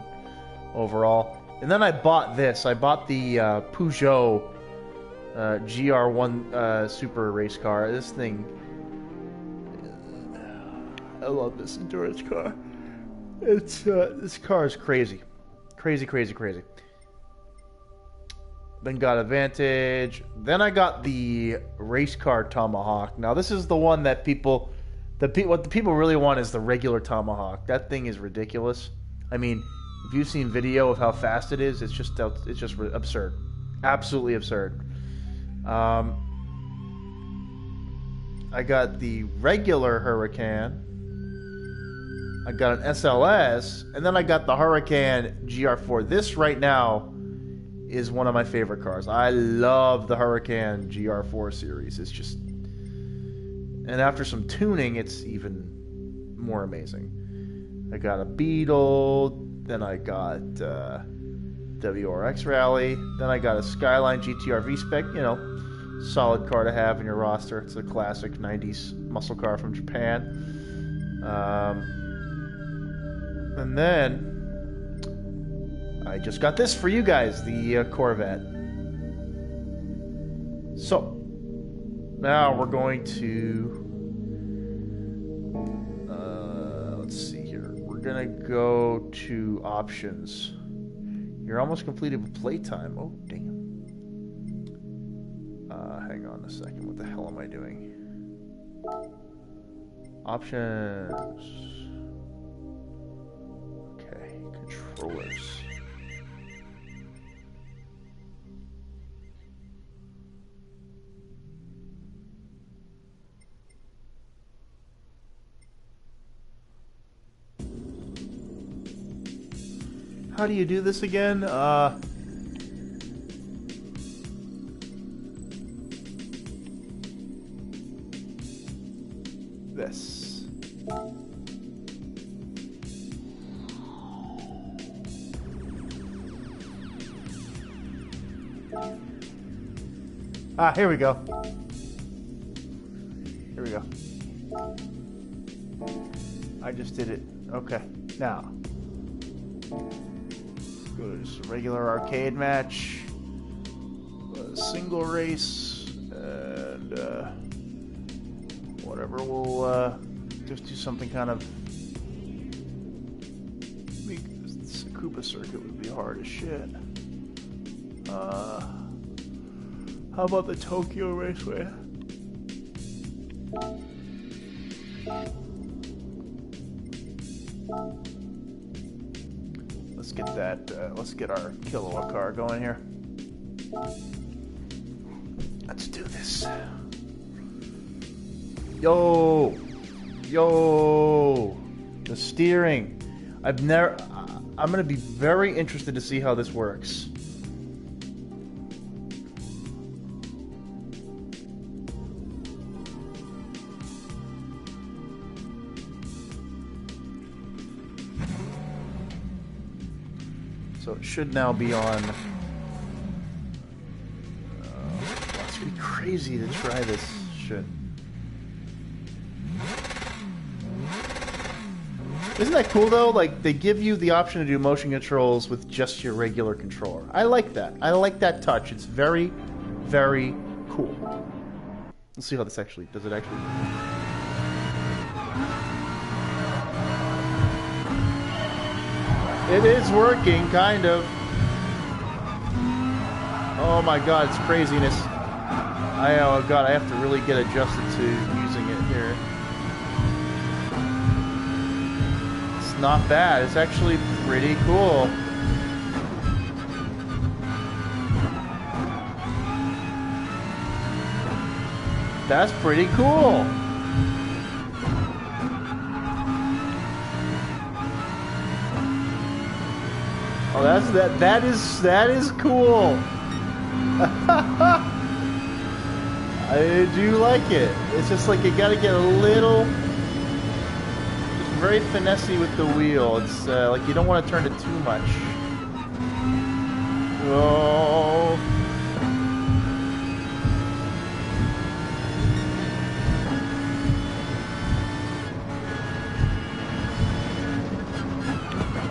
overall. And then I bought this. I bought the Peugeot GR1 super race car. This thing... I love this endurance car. It's this car is crazy. Crazy, crazy, crazy. Then got a Vantage. Then I got the race car Tomahawk. Now this is the one that what the people really want is the regular Tomahawk. That thing is ridiculous. I mean, if you've seen video of how fast it is, it's just absurd. Absolutely absurd. I got the regular Huracan. I got an SLS, and then I got the Huracan GR4. This right now is one of my favorite cars. I love the Huracan GR4 series. It's just... And after some tuning, it's even more amazing. I got a Beetle, then I got WRX Rally, then I got a Skyline GTR V-Spec, you know, solid car to have in your roster. It's a classic 90s muscle car from Japan. And then I just got this for you guys, the Corvette. So now we're going to let's see here. We're gonna go to options. You're almost completed with playtime. Oh damn. Hang on a second. What the hell am I doing? Options. Okay, controllers. How do you do this again? This. Here we go. Here we go. I just did it. Okay, now. Go to just a regular arcade match. A single race. And whatever. We'll just do something kind of... This Koopa circuit would be hard as shit. How about the Tokyo Raceway? Let's get that. Let's get our kilowatt car going here. Let's do this. Yo, the steering. I'm gonna be very interested to see how this works. So it should now be on. It's gonna be crazy to try this shit. Isn't that cool though? Like they give you the option to do motion controls with just your regular controller. I like that. I like that touch. It's very, very cool. Let's see how this actually does. It actually. It is working, kind of. Oh my god, it's craziness. Oh god, I have to really get adjusted to using it here. It's not bad. It's actually pretty cool. That's pretty cool. Oh, that is cool. I do like it. It's just like you gotta get a little, it's very finessey with the wheel. It's like you don't want to turn it too much. Oh.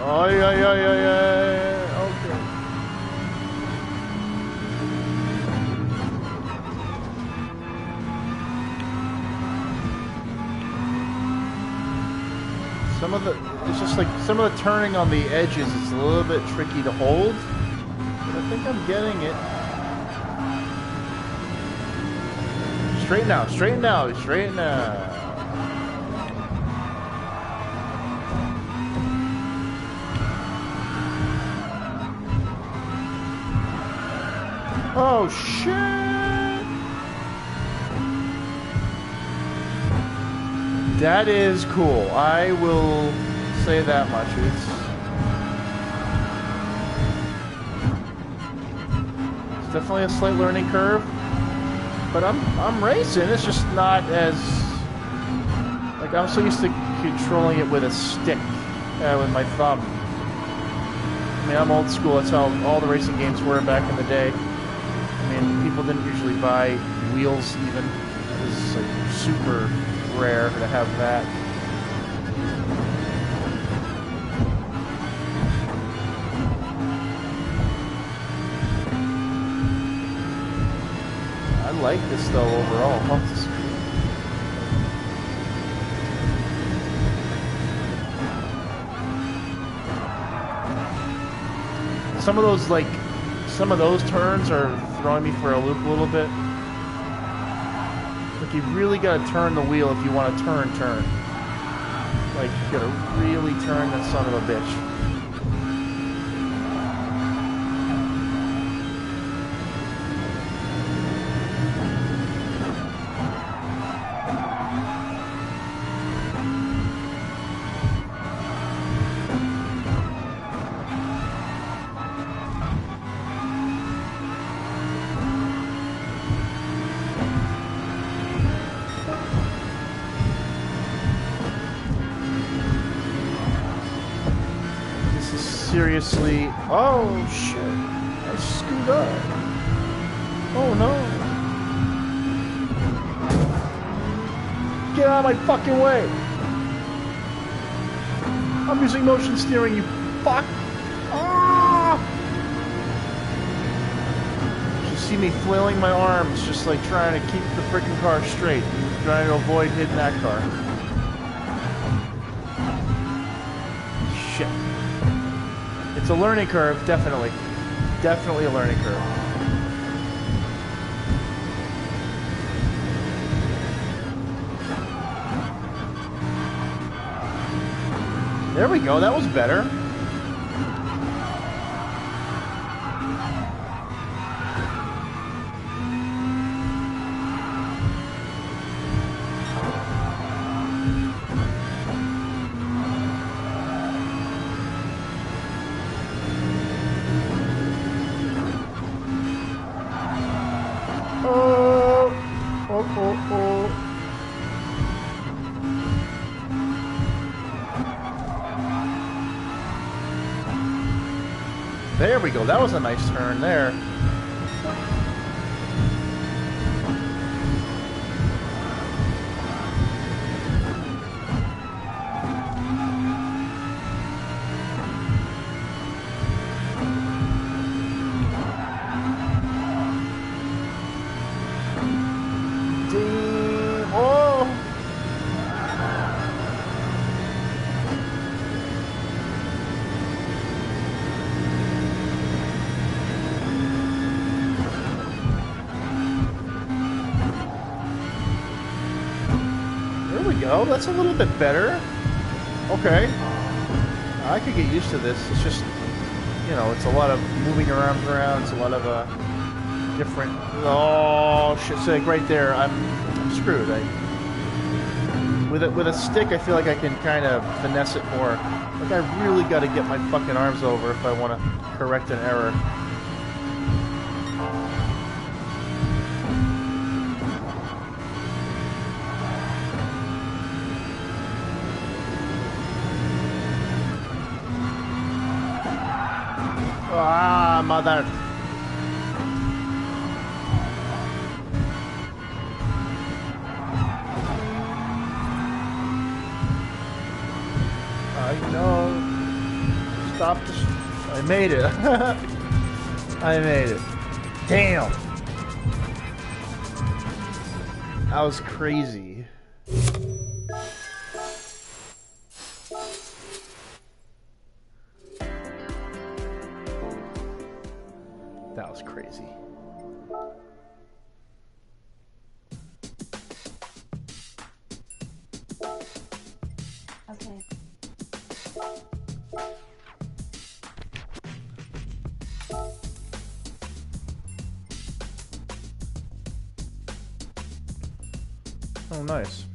Oh, yeah. Okay. It's just like some of the turning on the edges is a little bit tricky to hold. But I think I'm getting it. Straighten out. Oh shit! That is cool. I will say that much. It's definitely a slight learning curve, but I'm racing. It's just not as like I'm so used to controlling it with a stick, with my thumb. I mean, I'm old school. That's how all the racing games were back in the day. I mean, people didn't usually buy wheels even. It was like super rare to have that. I like this though overall. Oh, this is cool. Some of those turns are throwing me for a loop a little bit. Like you really gotta turn the wheel if you want to turn. Like you gotta really turn that son of a bitch. Seriously, oh shit, I screwed up. Oh no. Get out of my fucking way. I'm using motion steering, you fuck. Ah! see me flailing my arms, just like trying to keep the freaking car straight, trying to avoid hitting that car. Shit. It's a learning curve, definitely. Definitely a learning curve. There we go, that was better. There we go. That was a nice turn there. Oh, that's a little bit better. Okay. I could get used to this. It's just, you know, it's a lot of moving your arms around. It's a lot of different... Oh, shit. So like right there, I'm screwed. With a stick, I feel like I can kind of finesse it more. Like, I really got to get my fucking arms over if I want to correct an error. Ah, mother. I know. Stop this. I made it. I made it. Damn. That was crazy. That was crazy. Okay. Oh, nice.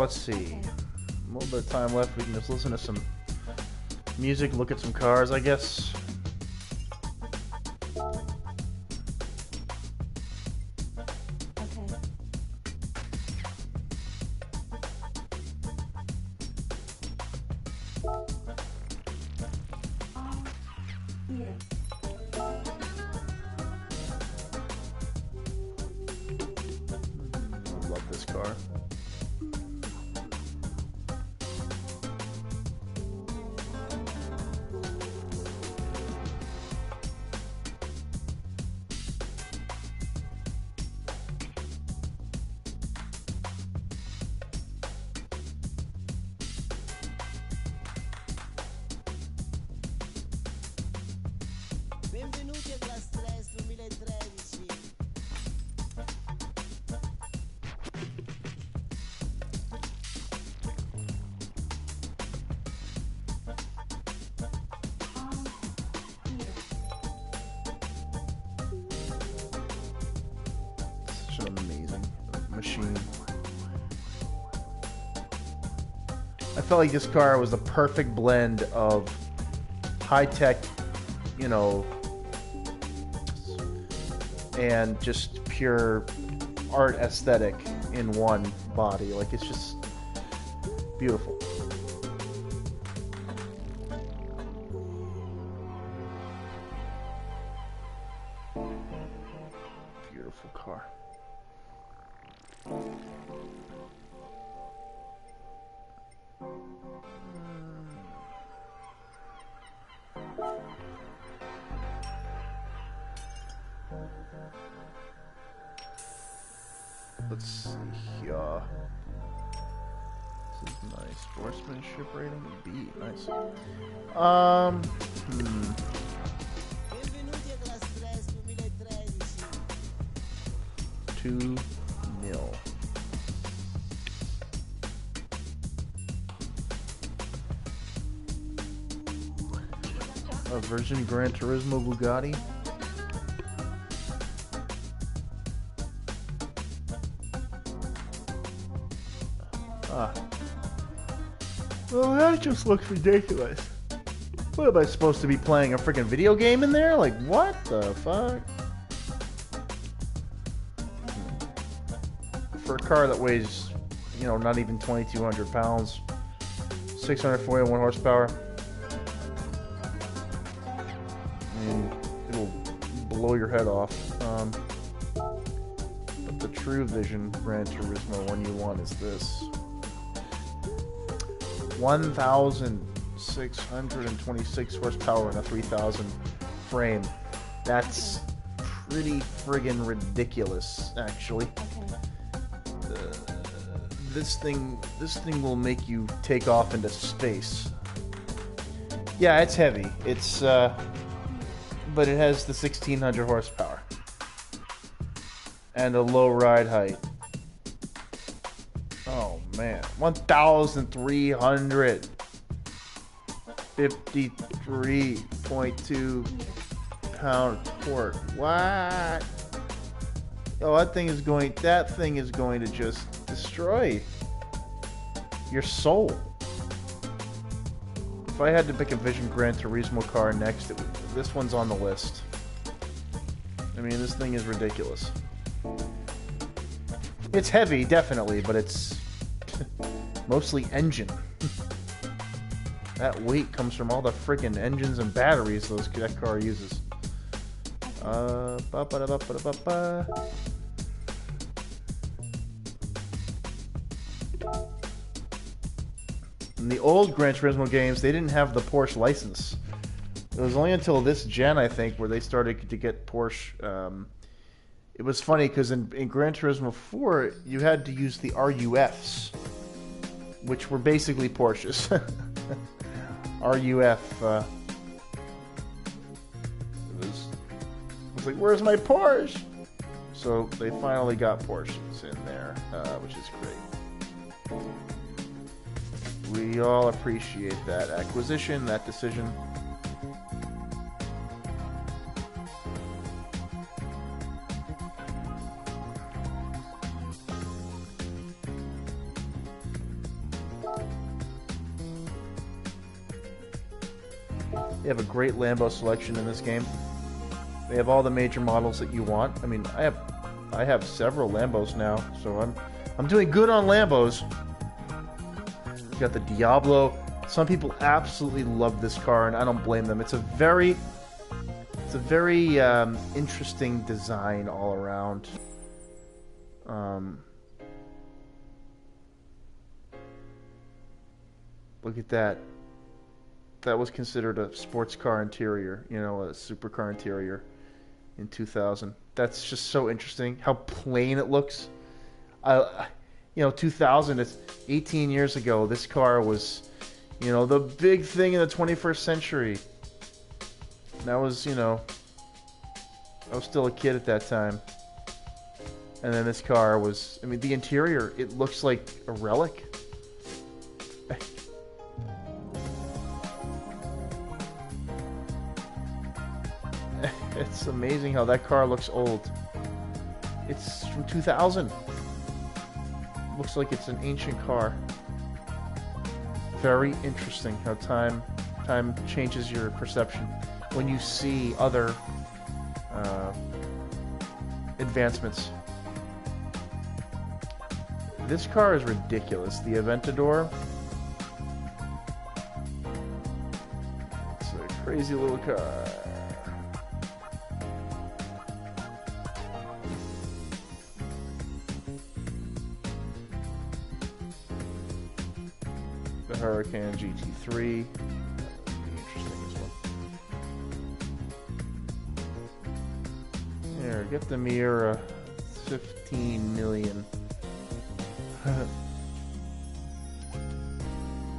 Let's see. Okay. A little bit of time left. We can just listen to some music, look at some cars, I guess. I love this car. Benvenuti a Glass 2013. Such an amazing machine. I felt like this car was the perfect blend of high-tech, you know, and just pure art aesthetic in one body. Like, it's just beautiful. Sportsmanship rating B. Nice. Benvenuti a Class 2013. 2-0. A version Gran Turismo Bugatti. Well, that just looks ridiculous. What am I supposed to be playing? A freaking video game in there? Like, what the fuck? For a car that weighs, you know, not even 2,200 pounds, 641 horsepower. I mean, it'll blow your head off. But the True Vision Gran Turismo one you want is this. 1,626 horsepower and a 3,000 frame. That's pretty friggin' ridiculous, actually. This thing will make you take off into space. Yeah, it's heavy. It's but it has the 1,600 horsepower and a low ride height. Oh man, 1,353.2 pound torque. What? Oh, that thing is going to just destroy your soul. If I had to pick a Vision Gran Turismo car next, this one's on the list. I mean, this thing is ridiculous. It's heavy, definitely, but it's mostly engine. That weight comes from all the freaking engines and batteries that car uses. In the old Gran Turismo games, they didn't have the Porsche license. It was only until this gen, I think, where they started to get Porsche. It was funny because in Gran Turismo 4, you had to use the RUFs, which were basically Porsches. RUF. It was like, where's my Porsche? So they finally got Porsches in there, which is great. We all appreciate that acquisition, that decision. They have a great Lambo selection in this game. They have all the major models that you want. I mean, I have several Lambos now, so I'm doing good on Lambos. You got the Diablo. Some people absolutely love this car, and I don't blame them. It's a very interesting design all around. Look at that. That was considered a sports car interior, you know, a supercar interior in 2000. That's just so interesting. How plain it looks. You know, 2000, it's 18 years ago. This car was, you know, the big thing in the 21st century. And that was, you know, I was still a kid at that time. And then this car was, I mean, the interior, it looks like a relic. It's amazing how that car looks old. It's from 2000. Looks like it's an ancient car. Very interesting how time changes your perception when you see other advancements. This car is ridiculous. The Aventador. It's a crazy little car. Hurricane GT3. That'll be interesting as well. Here, get the Miura. 15 million.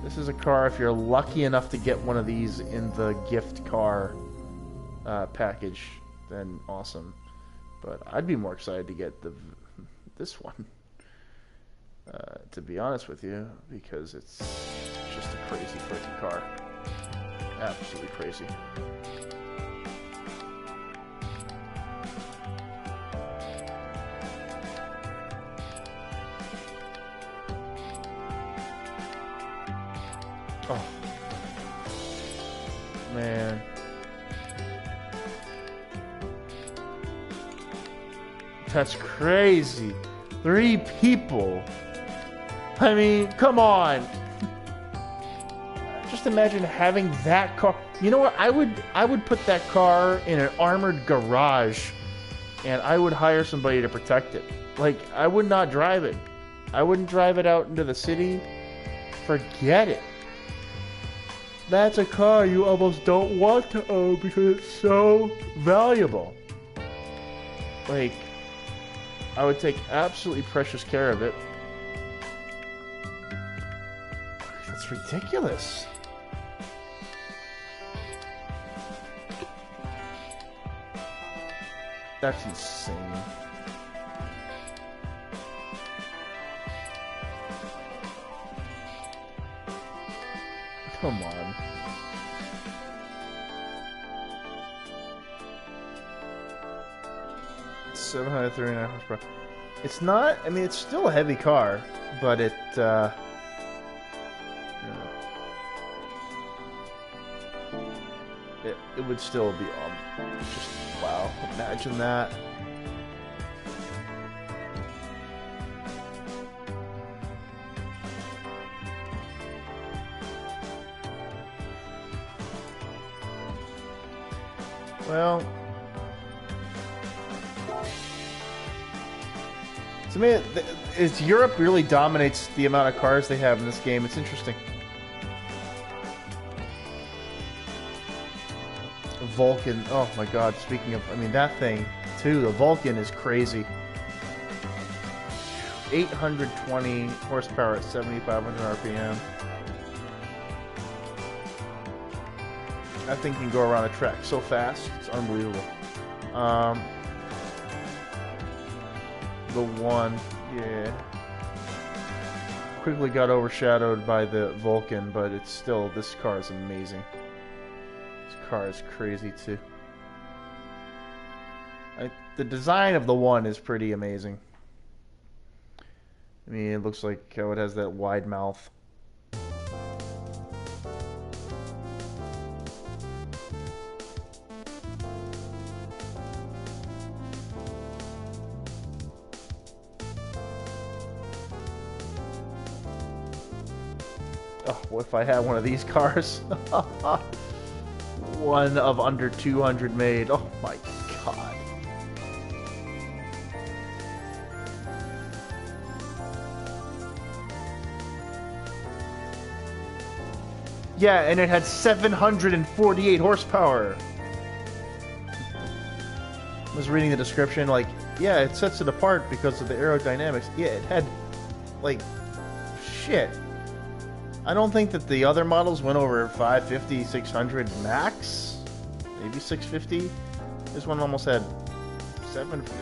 This is a car, if you're lucky enough to get one of these in the gift car package, then awesome. But I'd be more excited to get this one, to be honest with you, because it's just a crazy freaking car. Absolutely crazy. Oh, man. That's crazy. 3 people. I mean, come on. Just imagine having that car. You know what? I would put that car in an armored garage, and I would hire somebody to protect it. Like, I would not drive it. I wouldn't drive it out into the city. Forget it. That's a car you almost don't want to own because it's so valuable. Like, I would take absolutely precious care of it. That's ridiculous. That's insane. Come on. It's 739 horsepower. It's not, I mean, it's still a heavy car, but it, you know, it would still be, just, wow, imagine that. Well, to me, Europe really dominates the amount of cars they have in this game. It's interesting. Vulcan, oh my god, speaking of, I mean, that thing, too, the Vulcan is crazy. 820 horsepower at 7,500 RPM. That thing can go around a track so fast, it's unbelievable. The one, yeah, quickly got overshadowed by the Vulcan, but it's still, this car is amazing. This car is crazy too. The design of the one is pretty amazing. I mean, it looks like how it has that wide mouth. Oh, what if I had one of these cars? One of under 200 made. Oh my god. Yeah, and it had 748 horsepower. I was reading the description, like, yeah, it sets it apart because of the aerodynamics. Yeah, it had, like, shit. I don't think that the other models went over 550, 600 max. Maybe 650. This one almost had 750.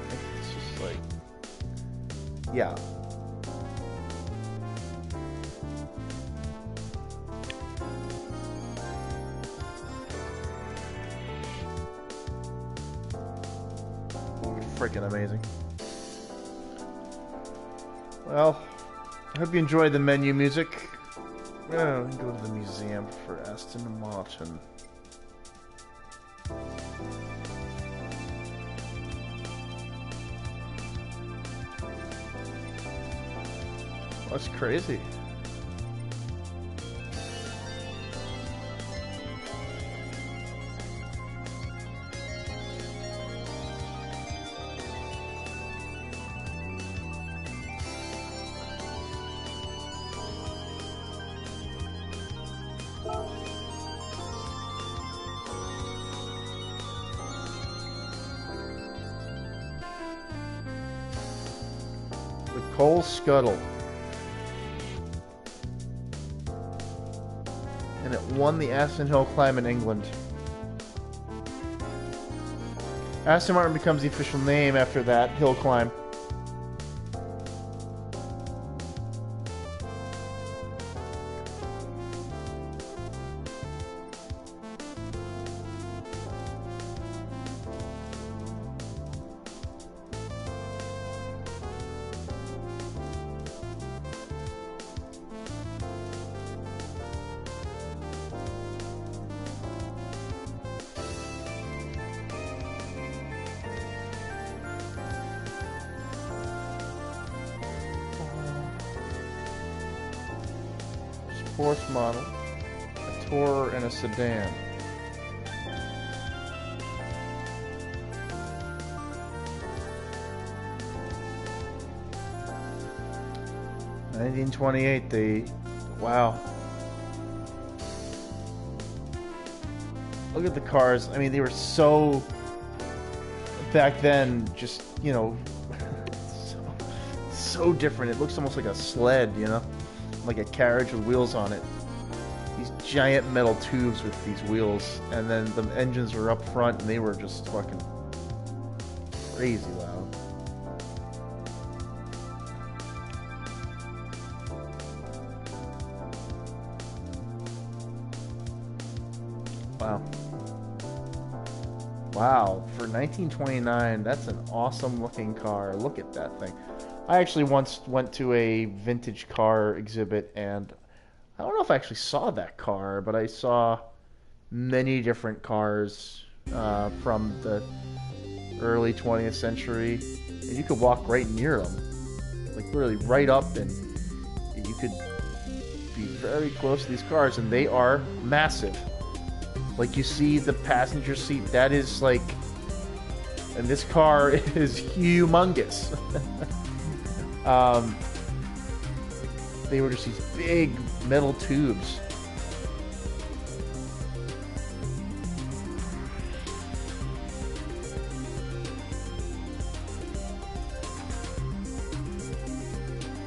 It's just like, yeah. Freaking amazing. Well, I hope you enjoyed the menu music. Oh, we can go to the museum for Aston Martin. That's crazy. The coal scuttle. And it won the Aston Hill Climb in England. Aston Martin becomes the official name after that hill climb. Sports model, a tourer, and a sedan. $1928. Wow. Look at the cars. I mean, they were so back then. Just so different. It looks almost like a sled, like a carriage with wheels on it. These giant metal tubes with these wheels, and then the engines were up front, and they were just fucking crazy loud. Wow. Wow, for 1929, that's an awesome looking car. Look at that thing. I actually once went to a vintage car exhibit, and I don't know if I actually saw that car, but I saw many different cars from the early 20th century, and you could walk right near them, like literally right up, and you could be very close to these cars, and they are massive. Like, you see the passenger seat, that is like, and this car is humongous. They were just these big metal tubes.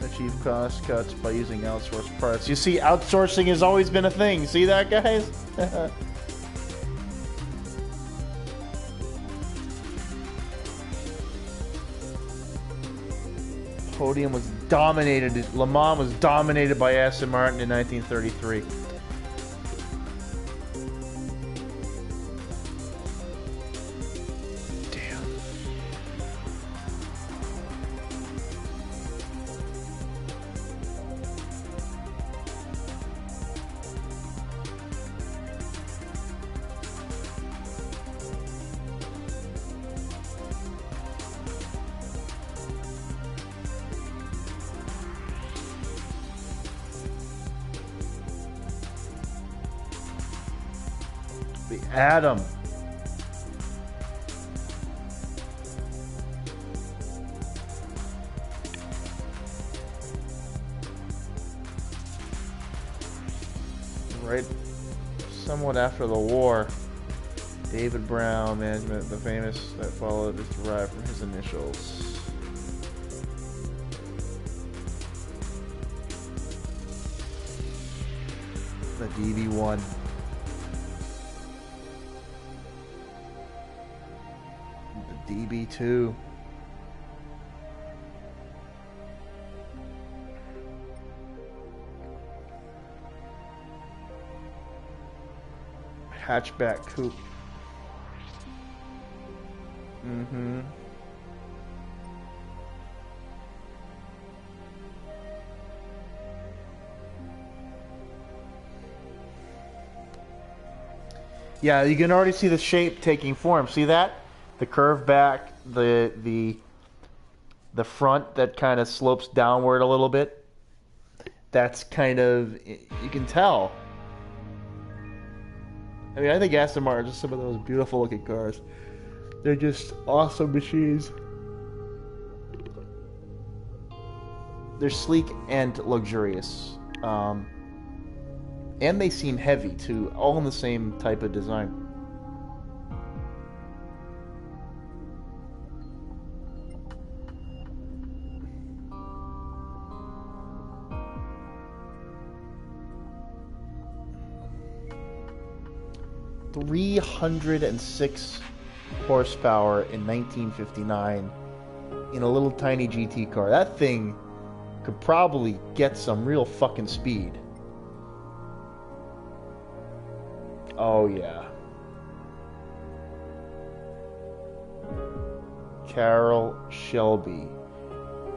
Achieve cost cuts by using outsourced parts. You see, outsourcing has always been a thing. See that, guys? Podium was dominated. Le Mans was dominated by Aston Martin in 1933. Damn. The Atom. Right, somewhat after the war, David Brown management, the famous that followed, is derived from his initials. The DB1. DB2. Hatchback coupe. Mm-hmm. Yeah, you can already see the shape taking form. See that? The curved back, the front that kind of slopes downward a little bit. That's kind of, you can tell. I mean, I think Aston Martin are just some of those beautiful looking cars. They're just awesome machines. They're sleek and luxurious. And they seem heavy too, all in the same type of design. 306 horsepower in 1959 in a little tiny GT car. That thing could probably get some real fucking speed. Oh yeah. Carroll Shelby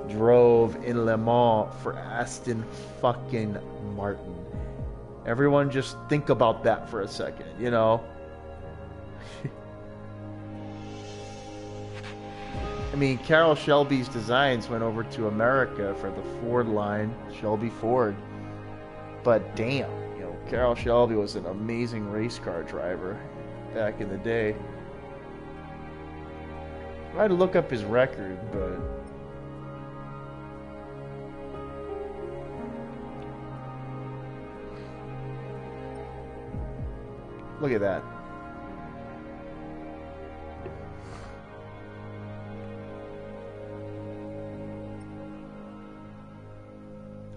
drove in Le Mans for Aston fucking Martin. Everyone just think about that for a second, you know? I mean, Carroll Shelby's designs went over to America for the Ford line, Shelby Ford. But damn, you know, Carroll Shelby was an amazing race car driver back in the day. I had to look up his record, but look at that.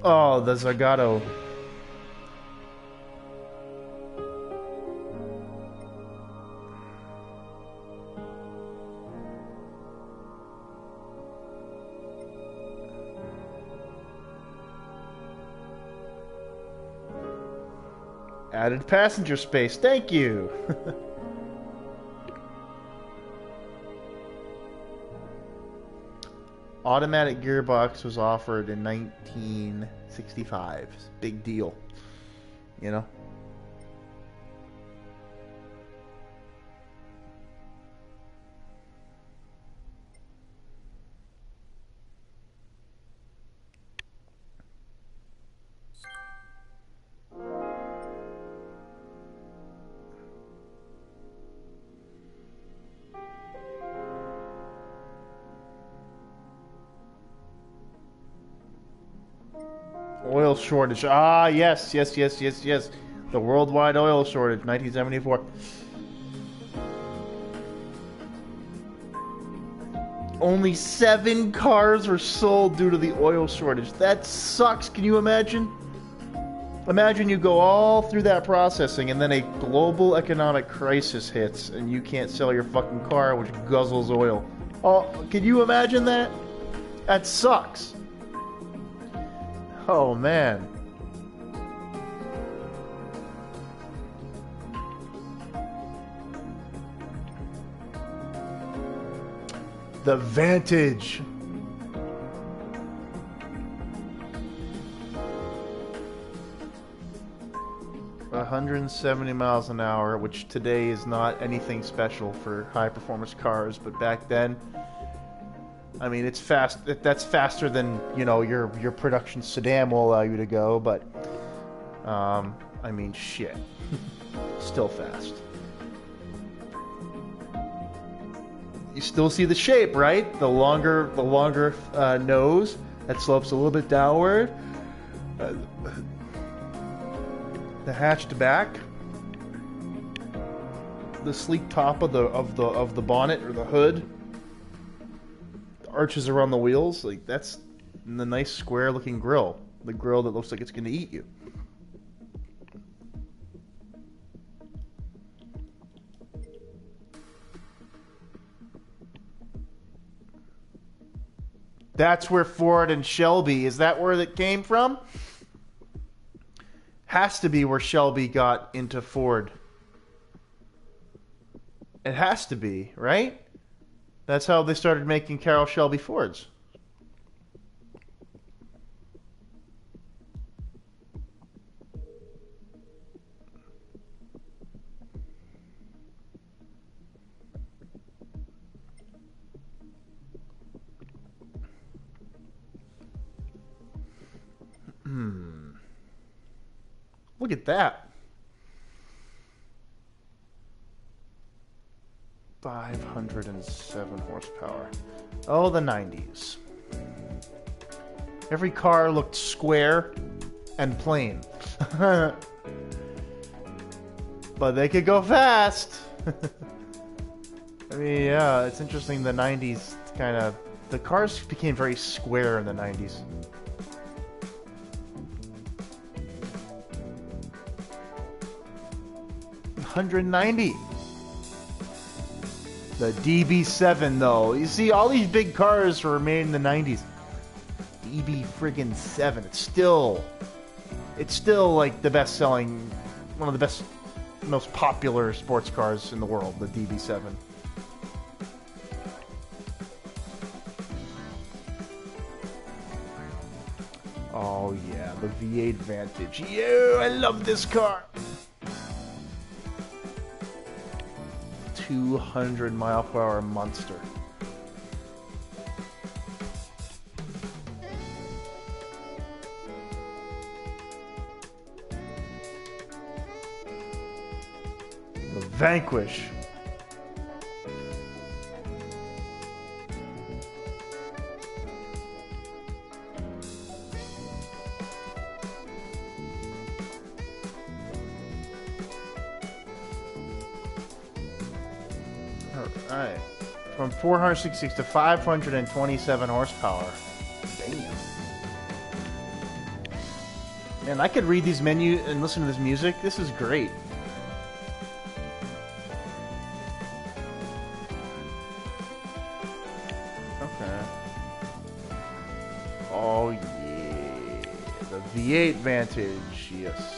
Oh, the Zagato. Added passenger space. Thank you. Automatic gearbox was offered in 1965. Big deal, you know. Oil shortage. Ah, yes. The worldwide oil shortage, 1974. Only 7 cars were sold due to the oil shortage. That sucks. Can you imagine? Imagine you go all through that processing and then a global economic crisis hits and you can't sell your fucking car, which guzzles oil. Oh, can you imagine that? That sucks. Oh, man. The Vantage. $170 miles an hour, which today is not anything special for high-performance cars, but back then, I mean, it's fast. That's faster than, you know, your production sedan will allow you to go, but I mean, shit, still fast. You still see the shape, right? The longer nose that slopes a little bit downward. The hatched back. The sleek top of the bonnet or the hood. Arches around the wheels, like that's the nice square looking grill, the grill that looks like it's going to eat you. That's where Ford and Shelby, is that where that came from? Has to be where Shelby got into Ford. It has to be, right? That's how they started making Carroll Shelby Fords. Look at that. 507 horsepower. Oh, the 90s. Every car looked square and plain. But they could go fast. I mean, yeah, it's interesting. The 90s kind of... The cars became very square in the 90s. $190. The DB7 though. You see, all these big cars were made in the 90s. DB friggin' 7. It's still like the best selling, one of the best, most popular sports cars in the world, the DB7. Oh yeah, the V8 Vantage. Yeah, I love this car. 200-mile-per-hour monster. The Vanquish. Alright. From 466 to 527 horsepower. Damn. Man, I could read these menus and listen to this music. This is great. Okay. Oh yeah. The V8 Vantage, yes.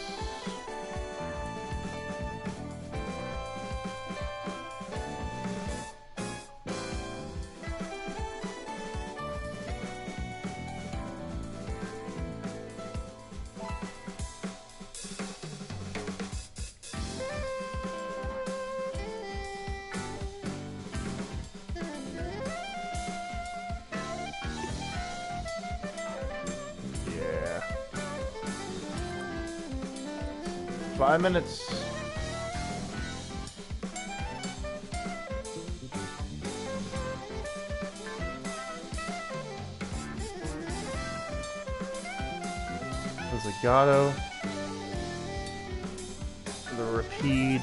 Yeah. 5 minutes. The Zagato. The Rapide.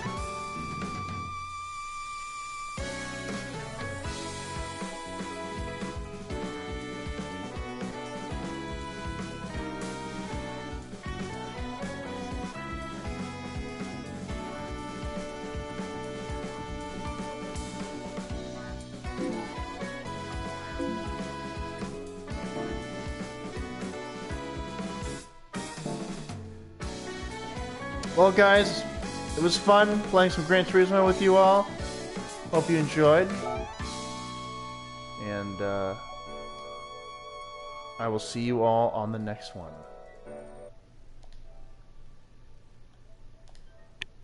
Well, guys, it was fun playing some Gran Turismo with you all. Hope you enjoyed. And I will see you all on the next one.